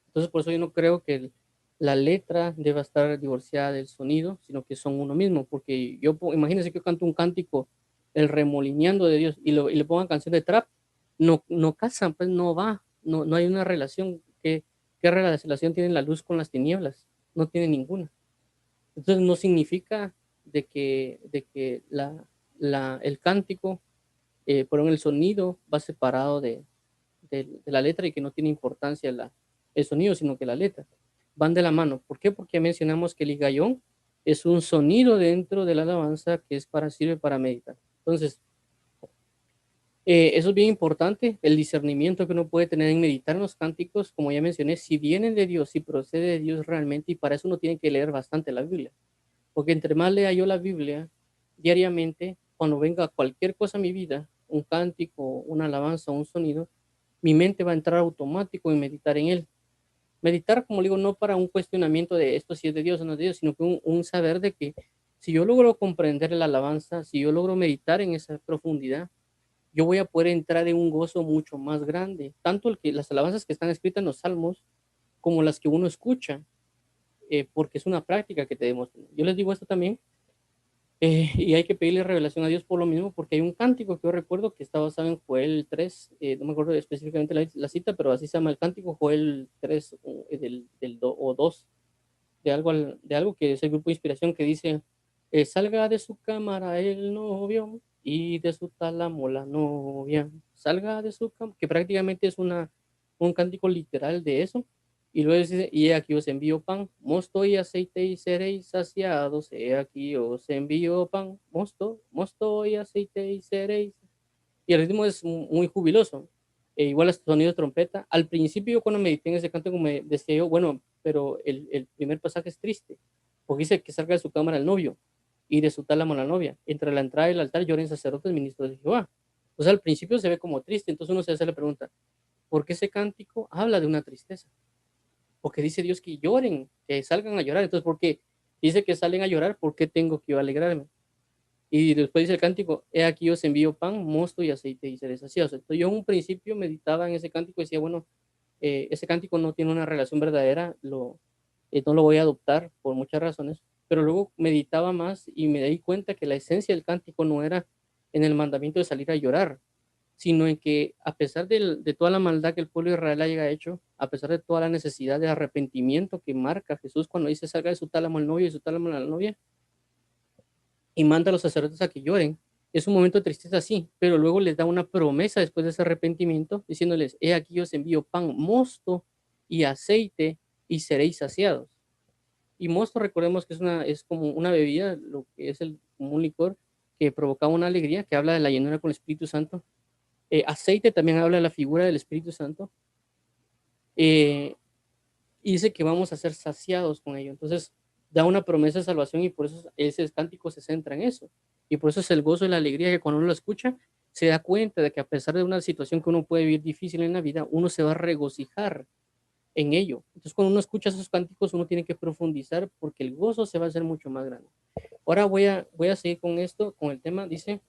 Entonces, por eso yo no creo que la letra deba estar divorciada del sonido, sino que son uno mismo, porque imagínense que yo canto un cántico, el remolineando de Dios, y le pongan canción de trap, no casan, pues no va, no hay una relación. ¿Qué relación tiene la luz con las tinieblas? No tiene ninguna. Entonces no significa de que el cántico, por el sonido va separado de la letra y que no tiene importancia el sonido, sino que la letra. Van de la mano. ¿Por qué? Porque mencionamos que el higayón es un sonido dentro de la alabanza que sirve para meditar. Entonces, eso es bien importante, el discernimiento que uno puede tener en meditar en los cánticos, como ya mencioné, si vienen de Dios, si procede de Dios realmente, y para eso uno tiene que leer bastante la Biblia. Porque entre más lea yo la Biblia diariamente, cuando venga cualquier cosa a mi vida, un cántico, una alabanza, un sonido, mi mente va a entrar automático en meditar en él. Meditar, como digo, no para un cuestionamiento de esto si es de Dios o no es de Dios, sino que un saber de que si yo logro comprender la alabanza, si yo logro meditar en esa profundidad, yo voy a poder entrar en un gozo mucho más grande. Tanto las alabanzas que están escritas en los salmos como las que uno escucha, porque es una práctica que tenemos. Yo les digo esto también, y hay que pedirle revelación a Dios por lo mismo, porque hay un cántico que yo recuerdo que está basado en Joel 3, no me acuerdo específicamente la cita, pero así se llama el cántico, Joel 3 o 2, de algo que es el grupo de inspiración que dice, salga de su cámara el novio y de su tálamo la novia, salga de su cámara, que prácticamente es un cántico literal de eso. Y luego dice, y he aquí os envío pan, mosto y aceite y seréis saciados. He aquí os envío pan, mosto y aceite y seréis. Y el ritmo es muy jubiloso. Igual el sonido de trompeta. Al principio, cuando medité en ese canto, como me decía yo, bueno, pero el primer pasaje es triste, porque dice que salga de su cámara el novio y de su tálamo la novia. Entre la entrada y el altar lloren sacerdotes, ministros de Jehová. Entonces al principio se ve como triste, entonces uno se hace la pregunta, ¿por qué ese cántico habla de una tristeza? Porque dice Dios que lloren, que salgan a llorar. Entonces, ¿por qué? Dice que salen a llorar, ¿por qué tengo que yo alegrarme? Y después dice el cántico, he aquí os envío pan, mosto y aceite y seréis saciados. Entonces yo en un principio meditaba en ese cántico y decía, bueno, ese cántico no tiene una relación verdadera, no lo voy a adoptar por muchas razones, pero luego meditaba más y me di cuenta que la esencia del cántico no era en el mandamiento de salir a llorar, sino en que a pesar de toda la maldad que el pueblo de Israel haya hecho, a pesar de toda la necesidad de arrepentimiento que marca Jesús cuando dice salga de su tálamo el novio y de su tálamo la novia, y manda a los sacerdotes a que lloren. Es un momento de tristeza, sí, pero luego les da una promesa después de ese arrepentimiento, diciéndoles, he aquí os envío pan, mosto y aceite y seréis saciados. Y mosto, recordemos que es como una bebida, lo que es como un licor que provocaba una alegría, que habla de la llenura con el Espíritu Santo. Aceite también habla de la figura del Espíritu Santo. Eh, y dice que vamos a ser saciados con ello. Entonces, da una promesa de salvación y por eso ese cántico se centra en eso. Y por eso es el gozo y la alegría que cuando uno lo escucha, se da cuenta de que a pesar de una situación que uno puede vivir difícil en la vida, uno se va a regocijar en ello. Entonces, cuando uno escucha esos cánticos, uno tiene que profundizar porque el gozo se va a hacer mucho más grande. Ahora voy a seguir con esto, con el tema, dice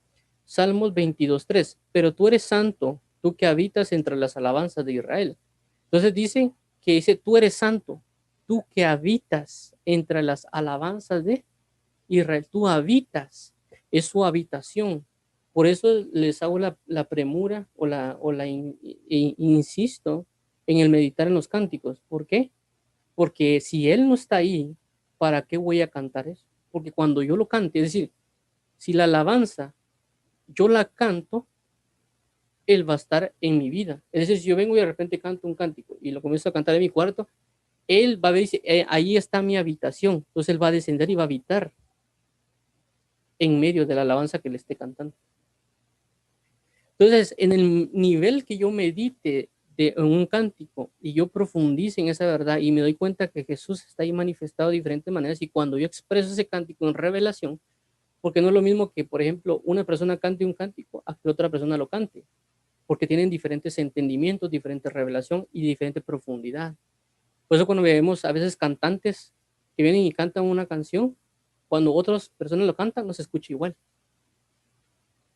Salmos 22:3, pero tú eres santo, tú que habitas entre las alabanzas de Israel. Entonces dice, tú eres santo, tú que habitas entre las alabanzas de Israel, tú habitas, es su habitación. Por eso les hago la premura insisto en el meditar en los cánticos. ¿Por qué? Porque si Él no está ahí, ¿para qué voy a cantar eso? Porque cuando yo lo cante, es decir, si la alabanza yo la canto, Él va a estar en mi vida. Es decir, si yo vengo y de repente canto un cántico y lo comienzo a cantar en mi cuarto, Él va a ver, dice, ahí está mi habitación. Entonces Él va a descender y va a habitar en medio de la alabanza que le esté cantando. Entonces, en el nivel que yo medite en un cántico y yo profundice en esa verdad y me doy cuenta que Jesús está ahí manifestado de diferentes maneras y cuando yo expreso ese cántico en revelación, porque no es lo mismo que, por ejemplo, una persona cante un cántico a que otra persona lo cante, porque tienen diferentes entendimientos, diferente revelación y diferente profundidad. Por eso cuando vemos a veces cantantes que vienen y cantan una canción, cuando otras personas lo cantan no se escucha igual,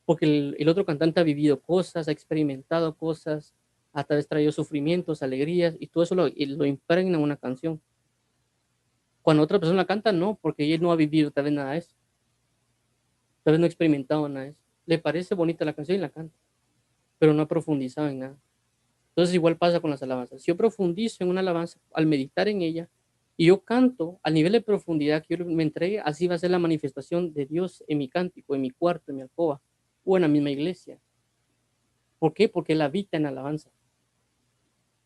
porque el otro cantante ha vivido cosas, ha experimentado cosas, a través traído sufrimientos, alegrías, y todo eso lo impregna en una canción. Cuando otra persona la canta, no, porque él no ha vivido tal vez nada de eso, tal vez no ha experimentado nada de eso. Le parece bonita la canción y la canta, pero no ha profundizado en nada. Entonces igual pasa con las alabanzas. Si yo profundizo en una alabanza al meditar en ella y yo canto al nivel de profundidad que yo me entregue, así va a ser la manifestación de Dios en mi cántico, en mi cuarto, en mi alcoba o en la misma iglesia. ¿Por qué? Porque Él habita en alabanza.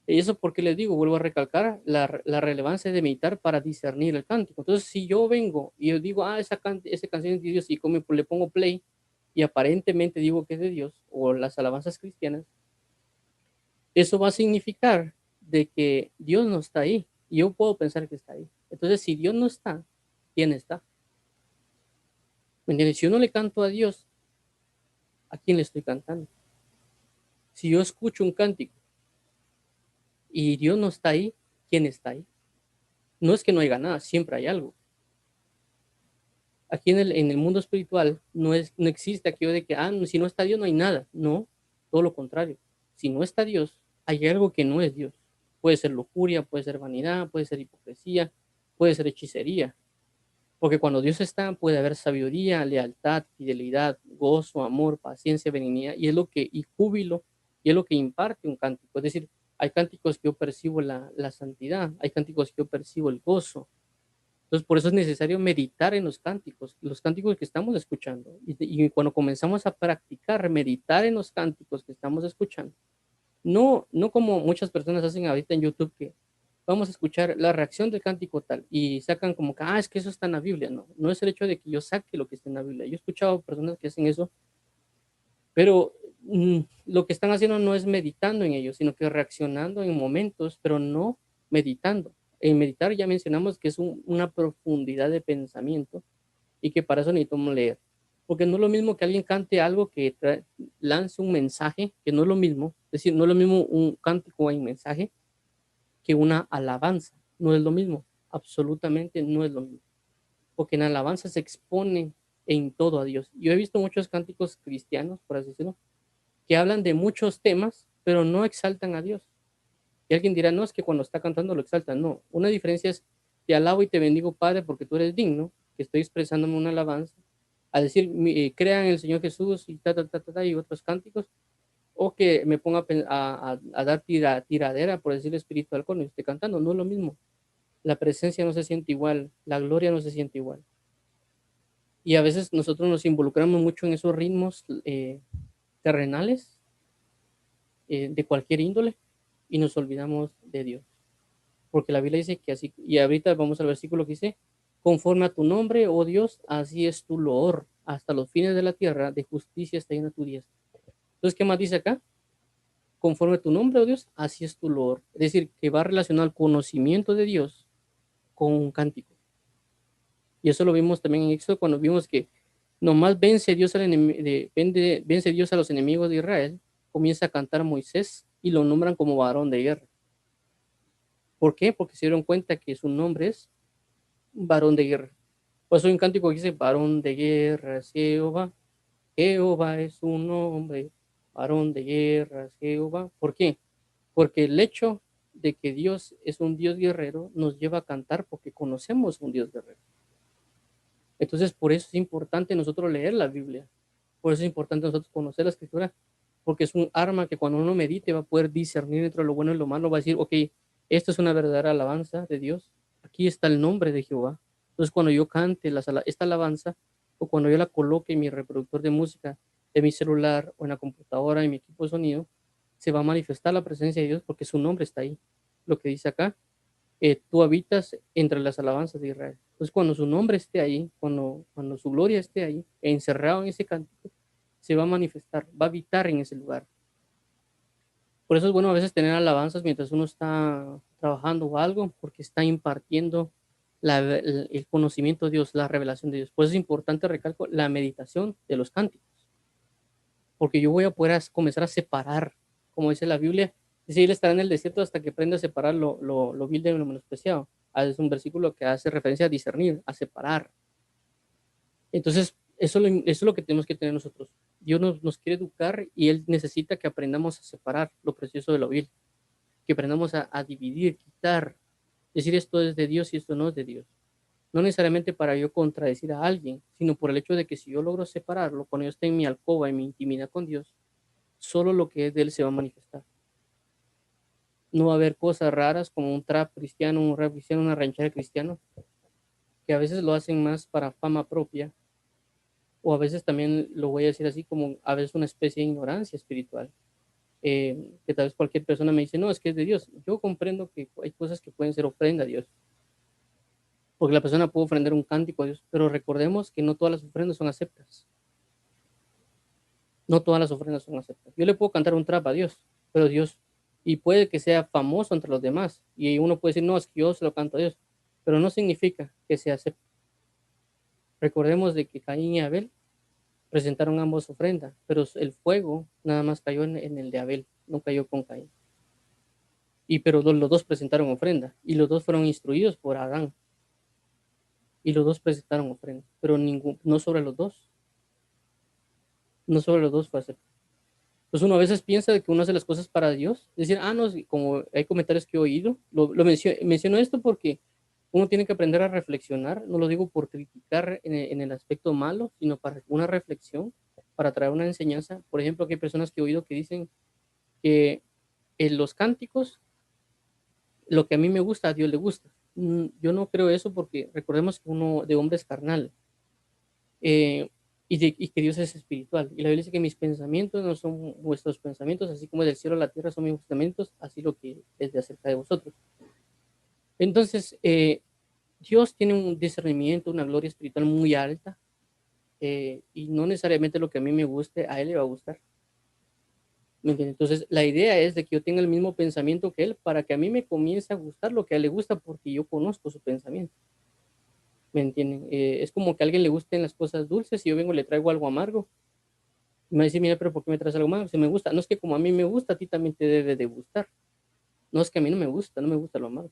Y eso porque les digo, vuelvo a recalcar la relevancia de meditar para discernir el cántico. Entonces, si yo vengo y yo digo, esa canción es de Dios y como le pongo play y aparentemente digo que es de Dios o las alabanzas cristianas, eso va a significar de que Dios no está ahí. Y yo puedo pensar que está ahí. Entonces, si Dios no está, ¿quién está? ¿Me entiendes? Si yo no le canto a Dios, ¿a quién le estoy cantando? Si yo escucho un cántico y Dios no está ahí, ¿quién está ahí? No es que no haya nada, siempre hay algo. Aquí en el mundo espiritual no existe aquello de que, si no está Dios no hay nada. No, todo lo contrario. Si no está Dios, hay algo que no es Dios. Puede ser lujuria, puede ser vanidad, puede ser hipocresía, puede ser hechicería. Porque cuando Dios está, puede haber sabiduría, lealtad, fidelidad, gozo, amor, paciencia, benignidad, y júbilo, y es lo que imparte un cántico. Es decir, hay cánticos que yo percibo la santidad, hay cánticos que yo percibo el gozo. Entonces, por eso es necesario meditar en los cánticos que estamos escuchando. Y cuando comenzamos a practicar, meditar en los cánticos que estamos escuchando, no como muchas personas hacen ahorita en YouTube que vamos a escuchar la reacción del cántico tal y sacan como que, es que eso está en la Biblia. No, no es el hecho de que yo saque lo que está en la Biblia. Yo he escuchado personas que hacen eso, pero lo que están haciendo no es meditando en ello, sino que reaccionando en momentos, pero no meditando. En meditar ya mencionamos que es una profundidad de pensamiento y que para eso necesitamos leer. Porque no es lo mismo que alguien cante algo que lance un mensaje, que no es lo mismo, es decir, no es lo mismo un cántico en mensaje que una alabanza, no es lo mismo, absolutamente no es lo mismo, porque en alabanza se expone en todo a Dios. Yo he visto muchos cánticos cristianos, por así decirlo, que hablan de muchos temas, pero no exaltan a Dios. Y alguien dirá, no, es que cuando está cantando lo exaltan. No, una diferencia es, te alabo y te bendigo, Padre, porque tú eres digno, que estoy expresándome una alabanza, a decir, crea en el Señor Jesús y y otros cánticos, o que me ponga a dar tiradera, por decirlo espiritual, cuando esté cantando. No es lo mismo. La presencia no se siente igual, la gloria no se siente igual. Y a veces nosotros nos involucramos mucho en esos ritmos terrenales, de cualquier índole, y nos olvidamos de Dios. Porque la Biblia dice que así, y ahorita vamos al versículo que dice, conforme a tu nombre, oh Dios, así es tu loor, hasta los fines de la tierra, de justicia está llena tu diestra. Entonces, ¿qué más dice acá? Conforme a tu nombre, oh Dios, así es tu loor. Es decir, que va relacionado al conocimiento de Dios con un cántico. Y eso lo vimos también en Éxodo cuando vimos que nomás vence Dios a los enemigos de Israel, comienza a cantar Moisés y lo nombran como varón de guerra. ¿Por qué? Porque se dieron cuenta que su nombre es varón de guerra. Por eso hay un cántico que dice, varón de guerra, Jehová. Jehová es un nombre, varón de guerra, Jehová. ¿Por qué? Porque el hecho de que Dios es un Dios guerrero nos lleva a cantar porque conocemos un Dios guerrero. Entonces, por eso es importante nosotros leer la Biblia. Por eso es importante nosotros conocer la Escritura, porque es un arma que cuando uno medite va a poder discernir entre lo bueno y lo malo. Va a decir, ok, esto es una verdadera alabanza de Dios. Aquí está el nombre de Jehová. Entonces, cuando yo cante esta alabanza, o cuando yo la coloque en mi reproductor de música, de mi celular, o en la computadora, en mi equipo de sonido, se va a manifestar la presencia de Dios porque su nombre está ahí. Lo que dice acá, tú habitas entre las alabanzas de Israel. Entonces, cuando su nombre esté ahí, cuando su gloria esté ahí, encerrado en ese cántico, se va a manifestar, va a habitar en ese lugar. Por eso es bueno a veces tener alabanzas mientras uno está trabajando o algo, porque está impartiendo el conocimiento de Dios, la revelación de Dios. Por eso es importante, recalco, la meditación de los cánticos, porque yo voy a poder comenzar a separar, como dice la Biblia, dice, él estará en el desierto hasta que aprenda a separar lo vil de lo menospreciado. Es un versículo que hace referencia a discernir, a separar. Entonces, eso es lo que tenemos que tener nosotros. Dios nos quiere educar y Él necesita que aprendamos a separar lo precioso de lo vil, que aprendamos a dividir, quitar, decir esto es de Dios y esto no es de Dios. No necesariamente para yo contradecir a alguien, sino por el hecho de que si yo logro separarlo, cuando yo esté en mi alcoba, en mi intimidad con Dios, solo lo que es de Él se va a manifestar. No va a haber cosas raras como un trap cristiano, un rap cristiano, una ranchera cristiano, que a veces lo hacen más para fama propia, o a veces también lo voy a decir así como a veces una especie de ignorancia espiritual. Que tal vez cualquier persona me dice, no, es que es de Dios. Yo comprendo que hay cosas que pueden ser ofrenda a Dios, porque la persona puede ofrendar un cántico a Dios, pero recordemos que no todas las ofrendas son aceptas. No todas las ofrendas son aceptas. Yo le puedo cantar un trap a Dios, pero Dios, y puede que sea famoso entre los demás, y uno puede decir, no, es que yo se lo canto a Dios, pero no significa que se acepte. Recordemos de que Caín y Abel presentaron ambos ofrendas, pero el fuego nada más cayó en el de Abel, no cayó con Caín. Pero los dos presentaron ofrenda, y los dos fueron instruidos por Adán, y los dos presentaron ofrenda, pero no sobre los dos, no sobre los dos fue aceptado. Entonces uno a veces piensa que uno hace las cosas para Dios, decir, no, como hay comentarios que he oído, menciono esto porque uno tiene que aprender a reflexionar, no lo digo por criticar en el aspecto malo, sino para una reflexión, para traer una enseñanza. Por ejemplo, que hay personas que he oído que dicen que en los cánticos, lo que a mí me gusta, a Dios le gusta. Yo no creo eso porque recordemos que uno de hombre es carnal, eh, y que Dios es espiritual. Y la Biblia dice que mis pensamientos no son vuestros pensamientos, así como del cielo a la tierra son mis pensamientos, así lo que es de acerca de vosotros. Entonces, Dios tiene un discernimiento, una gloria espiritual muy alta, y no necesariamente lo que a mí me guste, a Él le va a gustar. ¿Me entiendes? Entonces, la idea es de que yo tenga el mismo pensamiento que Él para que a mí me comience a gustar lo que a Él le gusta porque yo conozco su pensamiento. ¿Me entienden? Es como que a alguien le gusten las cosas dulces y yo vengo y le traigo algo amargo. Y me dice, mira, pero ¿por qué me traes algo amargo? Si me gusta, no es que como a mí me gusta, a ti también te debe de gustar. No es que a mí no me gusta, no me gusta lo amargo.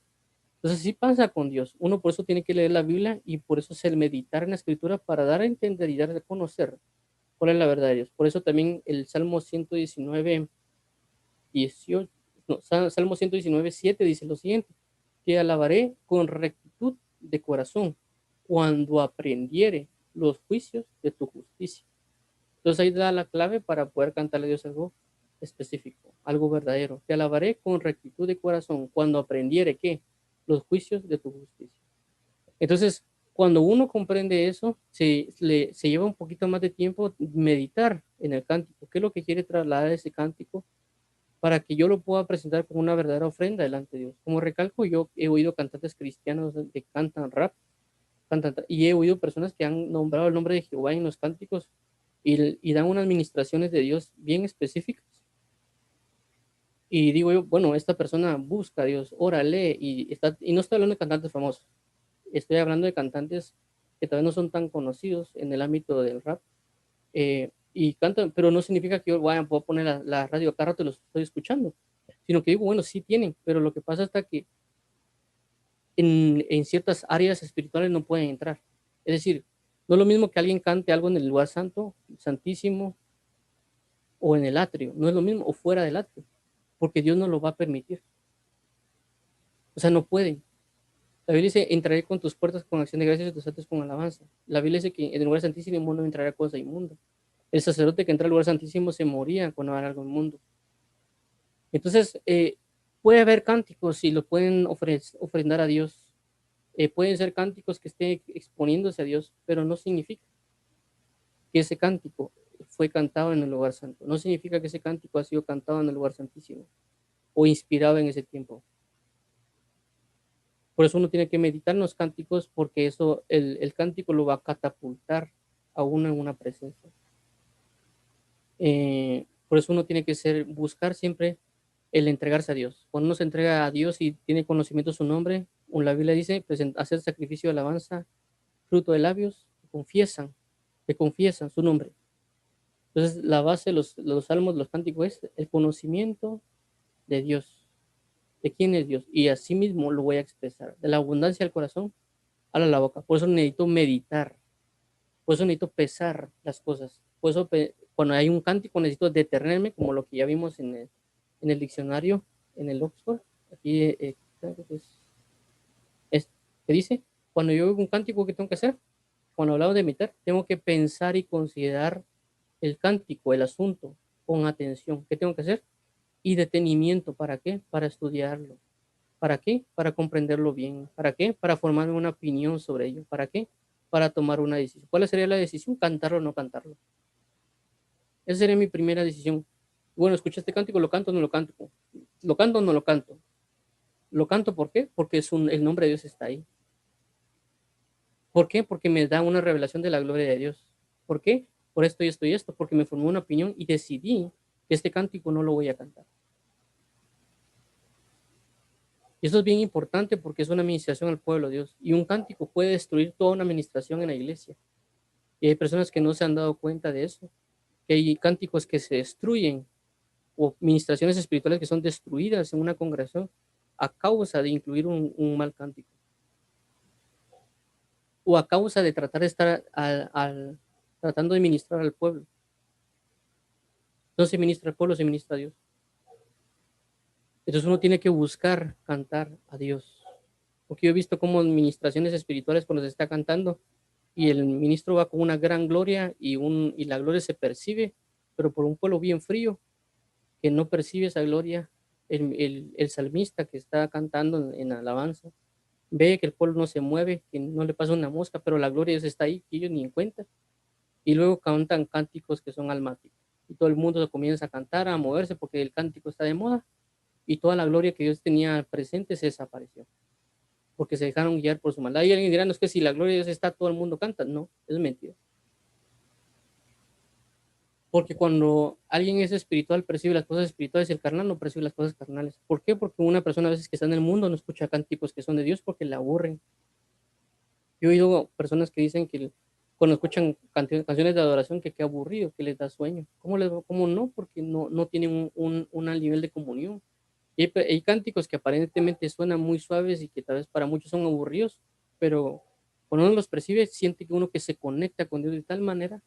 Entonces, sí pasa con Dios. Uno por eso tiene que leer la Biblia y por eso es el meditar en la Escritura para dar a entender y dar a conocer cuál es la verdad de Dios. Por eso también el Salmo 119, 18, no, Salmo 119, 7 dice lo siguiente: te alabaré con rectitud de corazón cuando aprendiere los juicios de tu justicia. Entonces ahí da la clave para poder cantarle a Dios algo específico, algo verdadero. Te alabaré con rectitud de corazón cuando aprendiere que los juicios de tu justicia. Entonces, cuando uno comprende eso, se lleva un poquito más de tiempo meditar en el cántico. ¿Qué es lo que quiere trasladar ese cántico? Para que yo lo pueda presentar como una verdadera ofrenda delante de Dios. Como recalco, yo he oído cantantes cristianos que cantan rap, y he oído personas que han nombrado el nombre de Jehová en los cánticos y dan unas ministraciones de Dios bien específicas. Y digo yo, bueno, esta persona busca a Dios, ora, lee, y no estoy hablando de cantantes famosos, estoy hablando de cantantes que tal vez no son tan conocidos en el ámbito del rap, y cantan, pero no significa que yo puedo poner la radio cada rato y los estoy escuchando, sino que digo, bueno, sí tienen, pero lo que pasa es que en ciertas áreas espirituales no pueden entrar. Es decir, no es lo mismo que alguien cante algo en el lugar santo, santísimo, o en el atrio, no es lo mismo, o fuera del atrio, porque Dios no lo va a permitir. O sea, no pueden. La Biblia dice, entraré con tus puertas con acción de gracias y tus atrios con alabanza. La Biblia dice que en el lugar santísimo no entrará cosa inmunda. El sacerdote que entra al lugar santísimo se moría cuando era algo inmundo. Entonces, puede haber cánticos y lo pueden ofrendar a Dios. Pueden ser cánticos que estén exponiéndose a Dios, pero no significa que ese cántico fue cantado en el lugar santo. No significa que ese cántico ha sido cantado en el lugar santísimo o inspirado en ese tiempo. Por eso uno tiene que meditar en los cánticos porque eso, el cántico lo va a catapultar a uno en una presencia. Por eso uno tiene que buscar siempre el entregarse a Dios. Cuando uno se entrega a Dios y tiene conocimiento de su nombre, la Biblia dice, hacer sacrificio de alabanza, fruto de labios, que confiesan su nombre. Entonces, la base de los salmos, los cánticos es el conocimiento de Dios, de quién es Dios. Y así mismo lo voy a expresar. De la abundancia del corazón, habla la boca. Por eso necesito meditar. Por eso necesito pesar las cosas. Por eso cuando hay un cántico necesito detenerme, como lo que ya vimos en el diccionario, en el Oxford. Aquí creo que es, que dice, cuando yo oigo un cántico, ¿qué tengo que hacer? Cuando hablamos de meditar, tengo que pensar y considerar el cántico, el asunto, con atención. ¿Qué tengo que hacer? Y detenimiento. ¿Para qué? Para estudiarlo. ¿Para qué? Para comprenderlo bien. ¿Para qué? Para formarme una opinión sobre ello. ¿Para qué? Para tomar una decisión. ¿Cuál sería la decisión? ¿Cantarlo o no cantarlo? Esa sería mi primera decisión. Bueno, escuché este cántico, ¿lo canto o no lo canto? ¿Lo canto o no lo canto? ¿Lo canto por qué? Porque el nombre de Dios está ahí. ¿Por qué? Porque me da una revelación de la gloria de Dios. ¿Por qué? Por esto y esto y esto. Porque me formó una opinión y decidí que este cántico no lo voy a cantar. Y eso es bien importante porque es una administración al pueblo de Dios. Y un cántico puede destruir toda una administración en la iglesia. Y hay personas que no se han dado cuenta de eso. Que hay cánticos que se destruyen o administraciones espirituales que son destruidas en una congregación a causa de incluir un mal cántico. O a causa de tratar de estar tratando de ministrar al pueblo. No se ministra al pueblo, se ministra a Dios. Entonces uno tiene que buscar cantar a Dios. Porque yo he visto como en ministraciones espirituales cuando se está cantando y el ministro va con una gran gloria y la gloria se percibe, pero por un pueblo bien frío que no percibe esa gloria, el salmista que está cantando en alabanza ve que el pueblo no se mueve, que no le pasa una mosca, pero la gloria de Dios está ahí, que ellos ni en cuenta. Y luego cantan cánticos que son almáticos. Y todo el mundo se comienza a cantar, a moverse porque el cántico está de moda y toda la gloria que Dios tenía presente se desapareció porque se dejaron guiar por su maldad. Y alguien dirá, no es que si la gloria de Dios está, todo el mundo canta. No, es mentira. Porque cuando alguien es espiritual, percibe las cosas espirituales y el carnal no percibe las cosas carnales. ¿Por qué? Porque una persona a veces que está en el mundo no escucha cánticos que son de Dios porque le aburren. Yo he oído personas que dicen que cuando escuchan canciones de adoración que qué aburrido, que les da sueño. ¿Cómo no? Porque no tienen un nivel de comunión. Y hay cánticos que aparentemente suenan muy suaves y que tal vez para muchos son aburridos, pero cuando uno los percibe, siente que uno que se conecta con Dios de tal manera.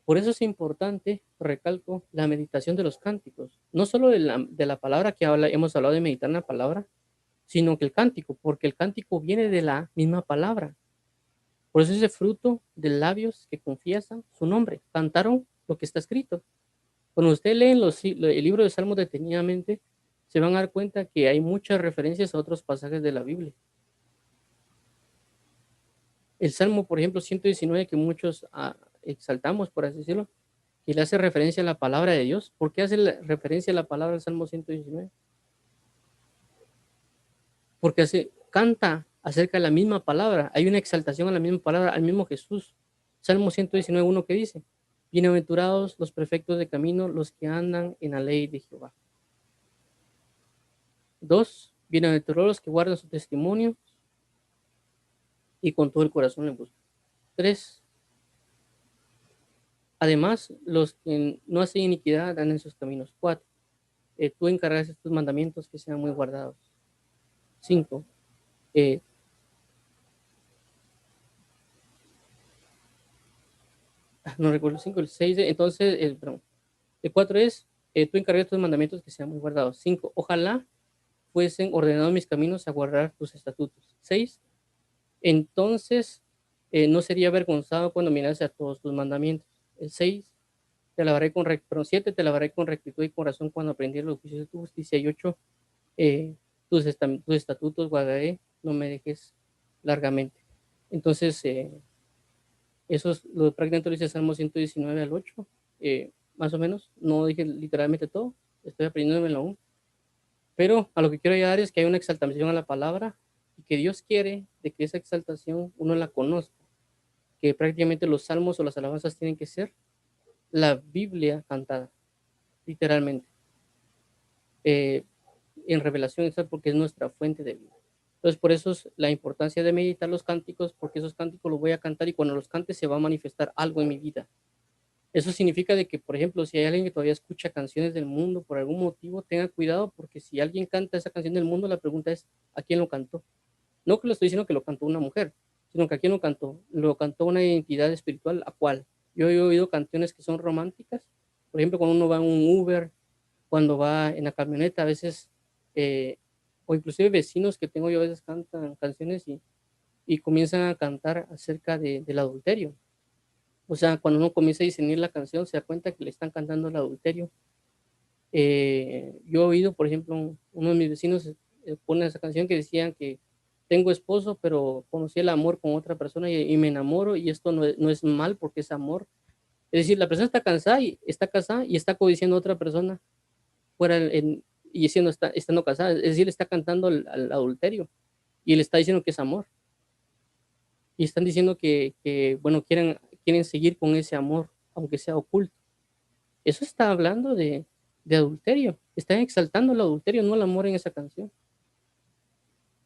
Por eso es importante, recalco, la meditación de los cánticos. No solo de la palabra que hemos hablado de meditar en la palabra, sino que el cántico, porque el cántico viene de la misma palabra. Por eso es ese fruto de labios que confiesan su nombre. Cantaron lo que está escrito. Cuando ustedes leen el libro de Salmos detenidamente, se van a dar cuenta que hay muchas referencias a otros pasajes de la Biblia. El Salmo, por ejemplo, 119, que muchos exaltamos, por así decirlo, que le hace referencia a la palabra de Dios. ¿Por qué hace referencia a la palabra del Salmo 119? Porque canta acerca de la misma palabra. Hay una exaltación a la misma palabra, al mismo Jesús. Salmo 119, uno que dice, bienaventurados los perfectos de camino, los que andan en la ley de Jehová. 2, bienaventurados los que guardan su testimonio y con todo el corazón le buscan. 3, además, los que no hacen iniquidad dan en sus caminos. 4, tú encargas tus mandamientos que sean muy guardados. 5, no recuerdo el 5, el 6, entonces, perdón, el 4 es, tú encargas tus mandamientos que sean muy guardados. 5, ojalá fuesen ordenados mis caminos a guardar tus estatutos. 6, entonces no sería avergonzado cuando mirase a todos tus mandamientos. El 6, te alabaré con rectitud. 7, te alabaré con rectitud y con razón cuando aprendí los juicios de tu justicia. Y 8, tus estatutos guardaré, no me dejes largamente. Entonces, eso es lo prácticamente lo dice Salmo 119 al 8, más o menos. No dije literalmente todo, estoy aprendiéndomelo aún. Pero a lo que quiero llegar es que hay una exaltación a la palabra y que Dios quiere de que esa exaltación uno la conozca. Que prácticamente los salmos o las alabanzas tienen que ser la Biblia cantada, literalmente. eh, en revelación, exacto, porque es nuestra fuente de vida. Entonces, por eso es la importancia de meditar los cánticos, porque esos cánticos los voy a cantar y cuando los cante se va a manifestar algo en mi vida. Eso significa de que, por ejemplo, si hay alguien que todavía escucha canciones del mundo por algún motivo, tenga cuidado porque si alguien canta esa canción del mundo, la pregunta es, ¿a quién lo cantó? No que lo estoy diciendo que lo cantó una mujer, sino que a quién lo cantó. Lo cantó una identidad espiritual, ¿a cuál? Yo he oído canciones que son románticas, por ejemplo, cuando uno va en un Uber, cuando va en la camioneta, a veces, eh, o inclusive vecinos que tengo yo a veces cantan canciones y comienzan a cantar acerca del adulterio. O sea, cuando uno comienza a discernir la canción, se da cuenta que le están cantando el adulterio. Yo he oído, por ejemplo, uno de mis vecinos pone esa canción que decían que tengo esposo, pero conocí el amor con otra persona y me enamoro y esto no es mal porque es amor. Es decir, la persona está cansada y está casada y está codiciando a otra persona fuera y siendo, estando casada. Es decir, le está cantando al adulterio y le está diciendo que es amor. Y están diciendo que bueno, quieren seguir con ese amor, aunque sea oculto. Eso está hablando de adulterio. Están exaltando el adulterio, no el amor en esa canción.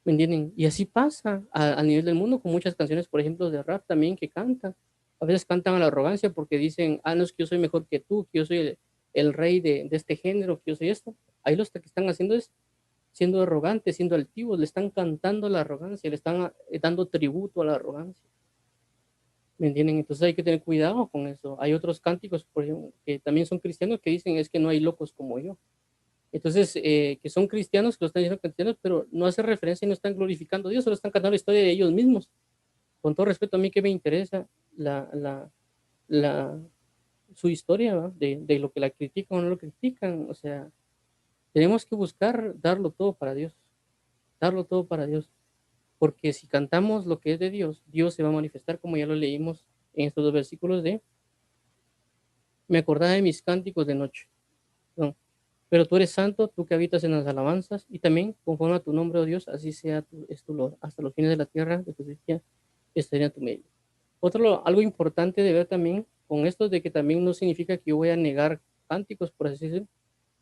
¿Me entienden? Y así pasa a nivel del mundo con muchas canciones, por ejemplo, de rap también que cantan. A veces cantan a la arrogancia porque dicen, ah, no es que yo soy mejor que tú, que yo soy el rey de este género, que yo soy esto. Ahí lo que están haciendo es siendo arrogantes, siendo altivos, le están cantando la arrogancia, le están dando tributo a la arrogancia. ¿Me entienden? Entonces hay que tener cuidado con eso. Hay otros cánticos, por ejemplo, que también son cristianos que dicen es que no hay locos como yo. Entonces, que son cristianos, que lo están diciendo cristianos, pero no hacen referencia y no están glorificando a Dios, solo están cantando la historia de ellos mismos. Con todo respeto, a mí que me interesa la, la, la, su historia, ¿va? De lo que la critican o no lo critican. O sea, tenemos que buscar darlo todo para Dios, darlo todo para Dios. Porque si cantamos lo que es de Dios, Dios se va a manifestar, como ya lo leímos en estos dos versículos de, me acordaba de mis cánticos de noche. No. Pero tú eres santo, tú que habitas en las alabanzas, y también, conforme a tu nombre, oh Dios, así sea es tu Lord, hasta los fines de la tierra, de justicia, estaría en tu medio. Algo importante de ver también con esto es de que también no significa que yo voy a negar cánticos, por así decirlo,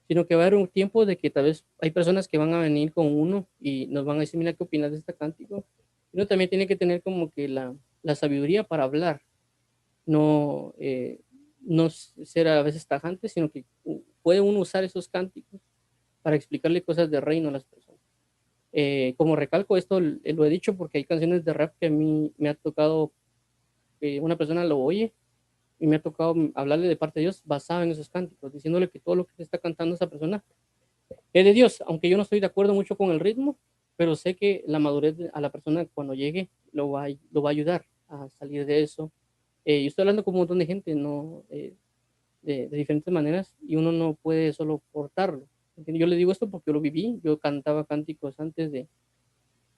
sino que va a haber un tiempo de que tal vez hay personas que van a venir con uno y nos van a decir, mira, ¿qué opinas de este cántico? Uno también tiene que tener como que la sabiduría para hablar, no, no ser a veces tajante, sino que puede uno usar esos cánticos para explicarle cosas de reino a las personas. Como recalco, esto lo he dicho porque hay canciones de rap que a mí me ha tocado, una persona lo oye y me ha tocado hablarle de parte de Dios basado en esos cánticos, diciéndole que todo lo que está cantando esa persona es de Dios, aunque yo no estoy de acuerdo mucho con el ritmo, pero sé que la madurez a la persona cuando llegue lo va a ayudar a salir de eso. Yo estoy hablando con un montón de gente, ¿no? De diferentes maneras y uno no puede solo portarlo. Yo le digo esto porque yo lo viví, yo cantaba cánticos antes de,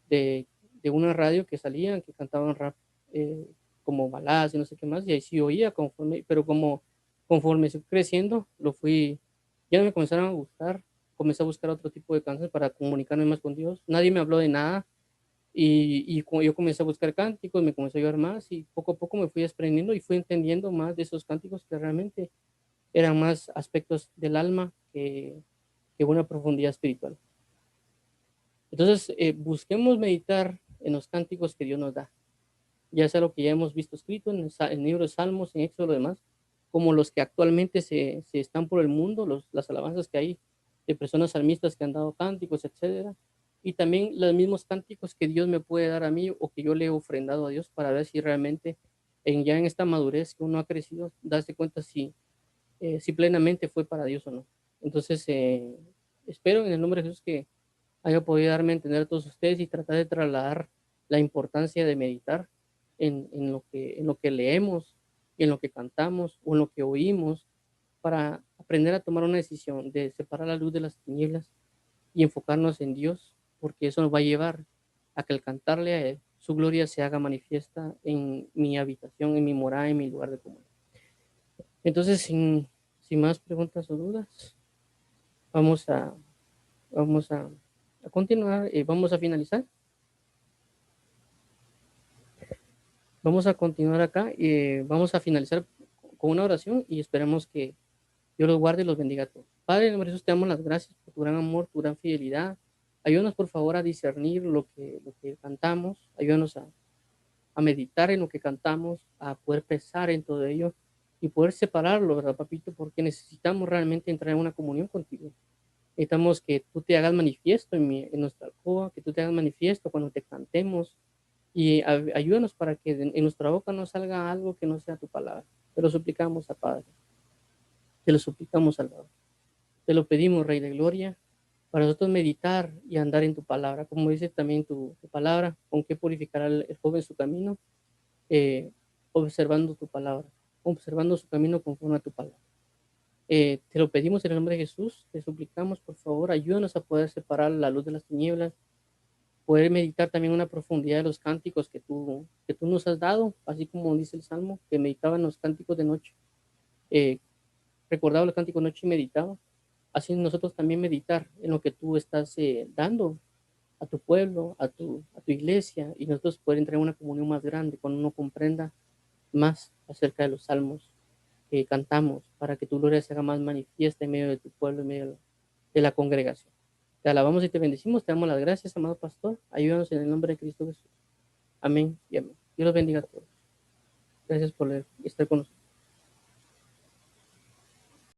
de una radio que salían, que cantaban rap como baladas y no sé qué más, y ahí sí oía conforme, pero como conforme fui creciendo, ya no me comenzaron a gustar, comencé a buscar otro tipo de canciones para comunicarme más con Dios, nadie me habló de nada, y como yo comencé a buscar cánticos, me comencé a ayudar más, y poco a poco me fui desprendiendo y fui entendiendo más de esos cánticos que realmente eran más aspectos del alma que una profundidad espiritual. Entonces, busquemos meditar en los cánticos que Dios nos da, ya sea lo que ya hemos visto escrito en el libro de Salmos, en Éxodo y demás, como los que actualmente se están por el mundo, las alabanzas que hay de personas salmistas que han dado cánticos, etcétera, y también los mismos cánticos que Dios me puede dar a mí o que yo le he ofrendado a Dios para ver si realmente ya en esta madurez que uno ha crecido, darse cuenta si plenamente fue para Dios o no. Entonces, espero en el nombre de Jesús que haya podido darme a entender a todos ustedes y tratar de trasladar la importancia de meditar en lo que leemos, en lo que cantamos o en lo que oímos para aprender a tomar una decisión de separar la luz de las tinieblas y enfocarnos en Dios, porque eso nos va a llevar a que al cantarle a Él, su gloria se haga manifiesta en mi habitación, en mi morada, en mi lugar de comunión. Entonces, sin más preguntas o dudas, vamos a, vamos a continuar, vamos a finalizar. Vamos a continuar acá y vamos a finalizar con una oración y esperemos que Dios los guarde y los bendiga a todos. Padre, en nombre de Jesús, te damos las gracias por tu gran amor, tu gran fidelidad. Ayúdanos, por favor, a discernir lo que cantamos. Ayúdanos a meditar en lo que cantamos, a poder pensar en todo ello y poder separarlo, ¿verdad, papito? Porque necesitamos realmente entrar en una comunión contigo. Necesitamos que tú te hagas manifiesto en nuestra alcoba, que tú te hagas manifiesto cuando te cantemos y ayúdanos para que en nuestra boca no salga algo que no sea tu palabra. Te lo suplicamos, a Padre. Te lo suplicamos, Salvador. Te lo pedimos, Rey de Gloria, para nosotros meditar y andar en tu palabra. Como dice también tu palabra, con qué purificará el joven su camino, eh, observando tu palabra, observando su camino conforme a tu palabra. Te lo pedimos en el nombre de Jesús, te suplicamos, por favor, ayúdanos a poder separar la luz de las tinieblas, poder meditar también una profundidad de los cánticos que tú nos has dado, así como dice el Salmo, que meditaba en los cánticos de noche, eh, recordaba los cánticos de noche y meditaba. Así nosotros también meditar en lo que tú estás dando a tu pueblo, a tu iglesia, y nosotros poder entrar en una comunión más grande, cuando uno comprenda más acerca de los salmos que cantamos, para que tu gloria se haga más manifiesta en medio de tu pueblo, en medio de la congregación. Te alabamos y te bendecimos, te damos las gracias, amado pastor. Ayúdanos en el nombre de Cristo Jesús. Amén y amén. Dios los bendiga a todos. Gracias por estar con nosotros.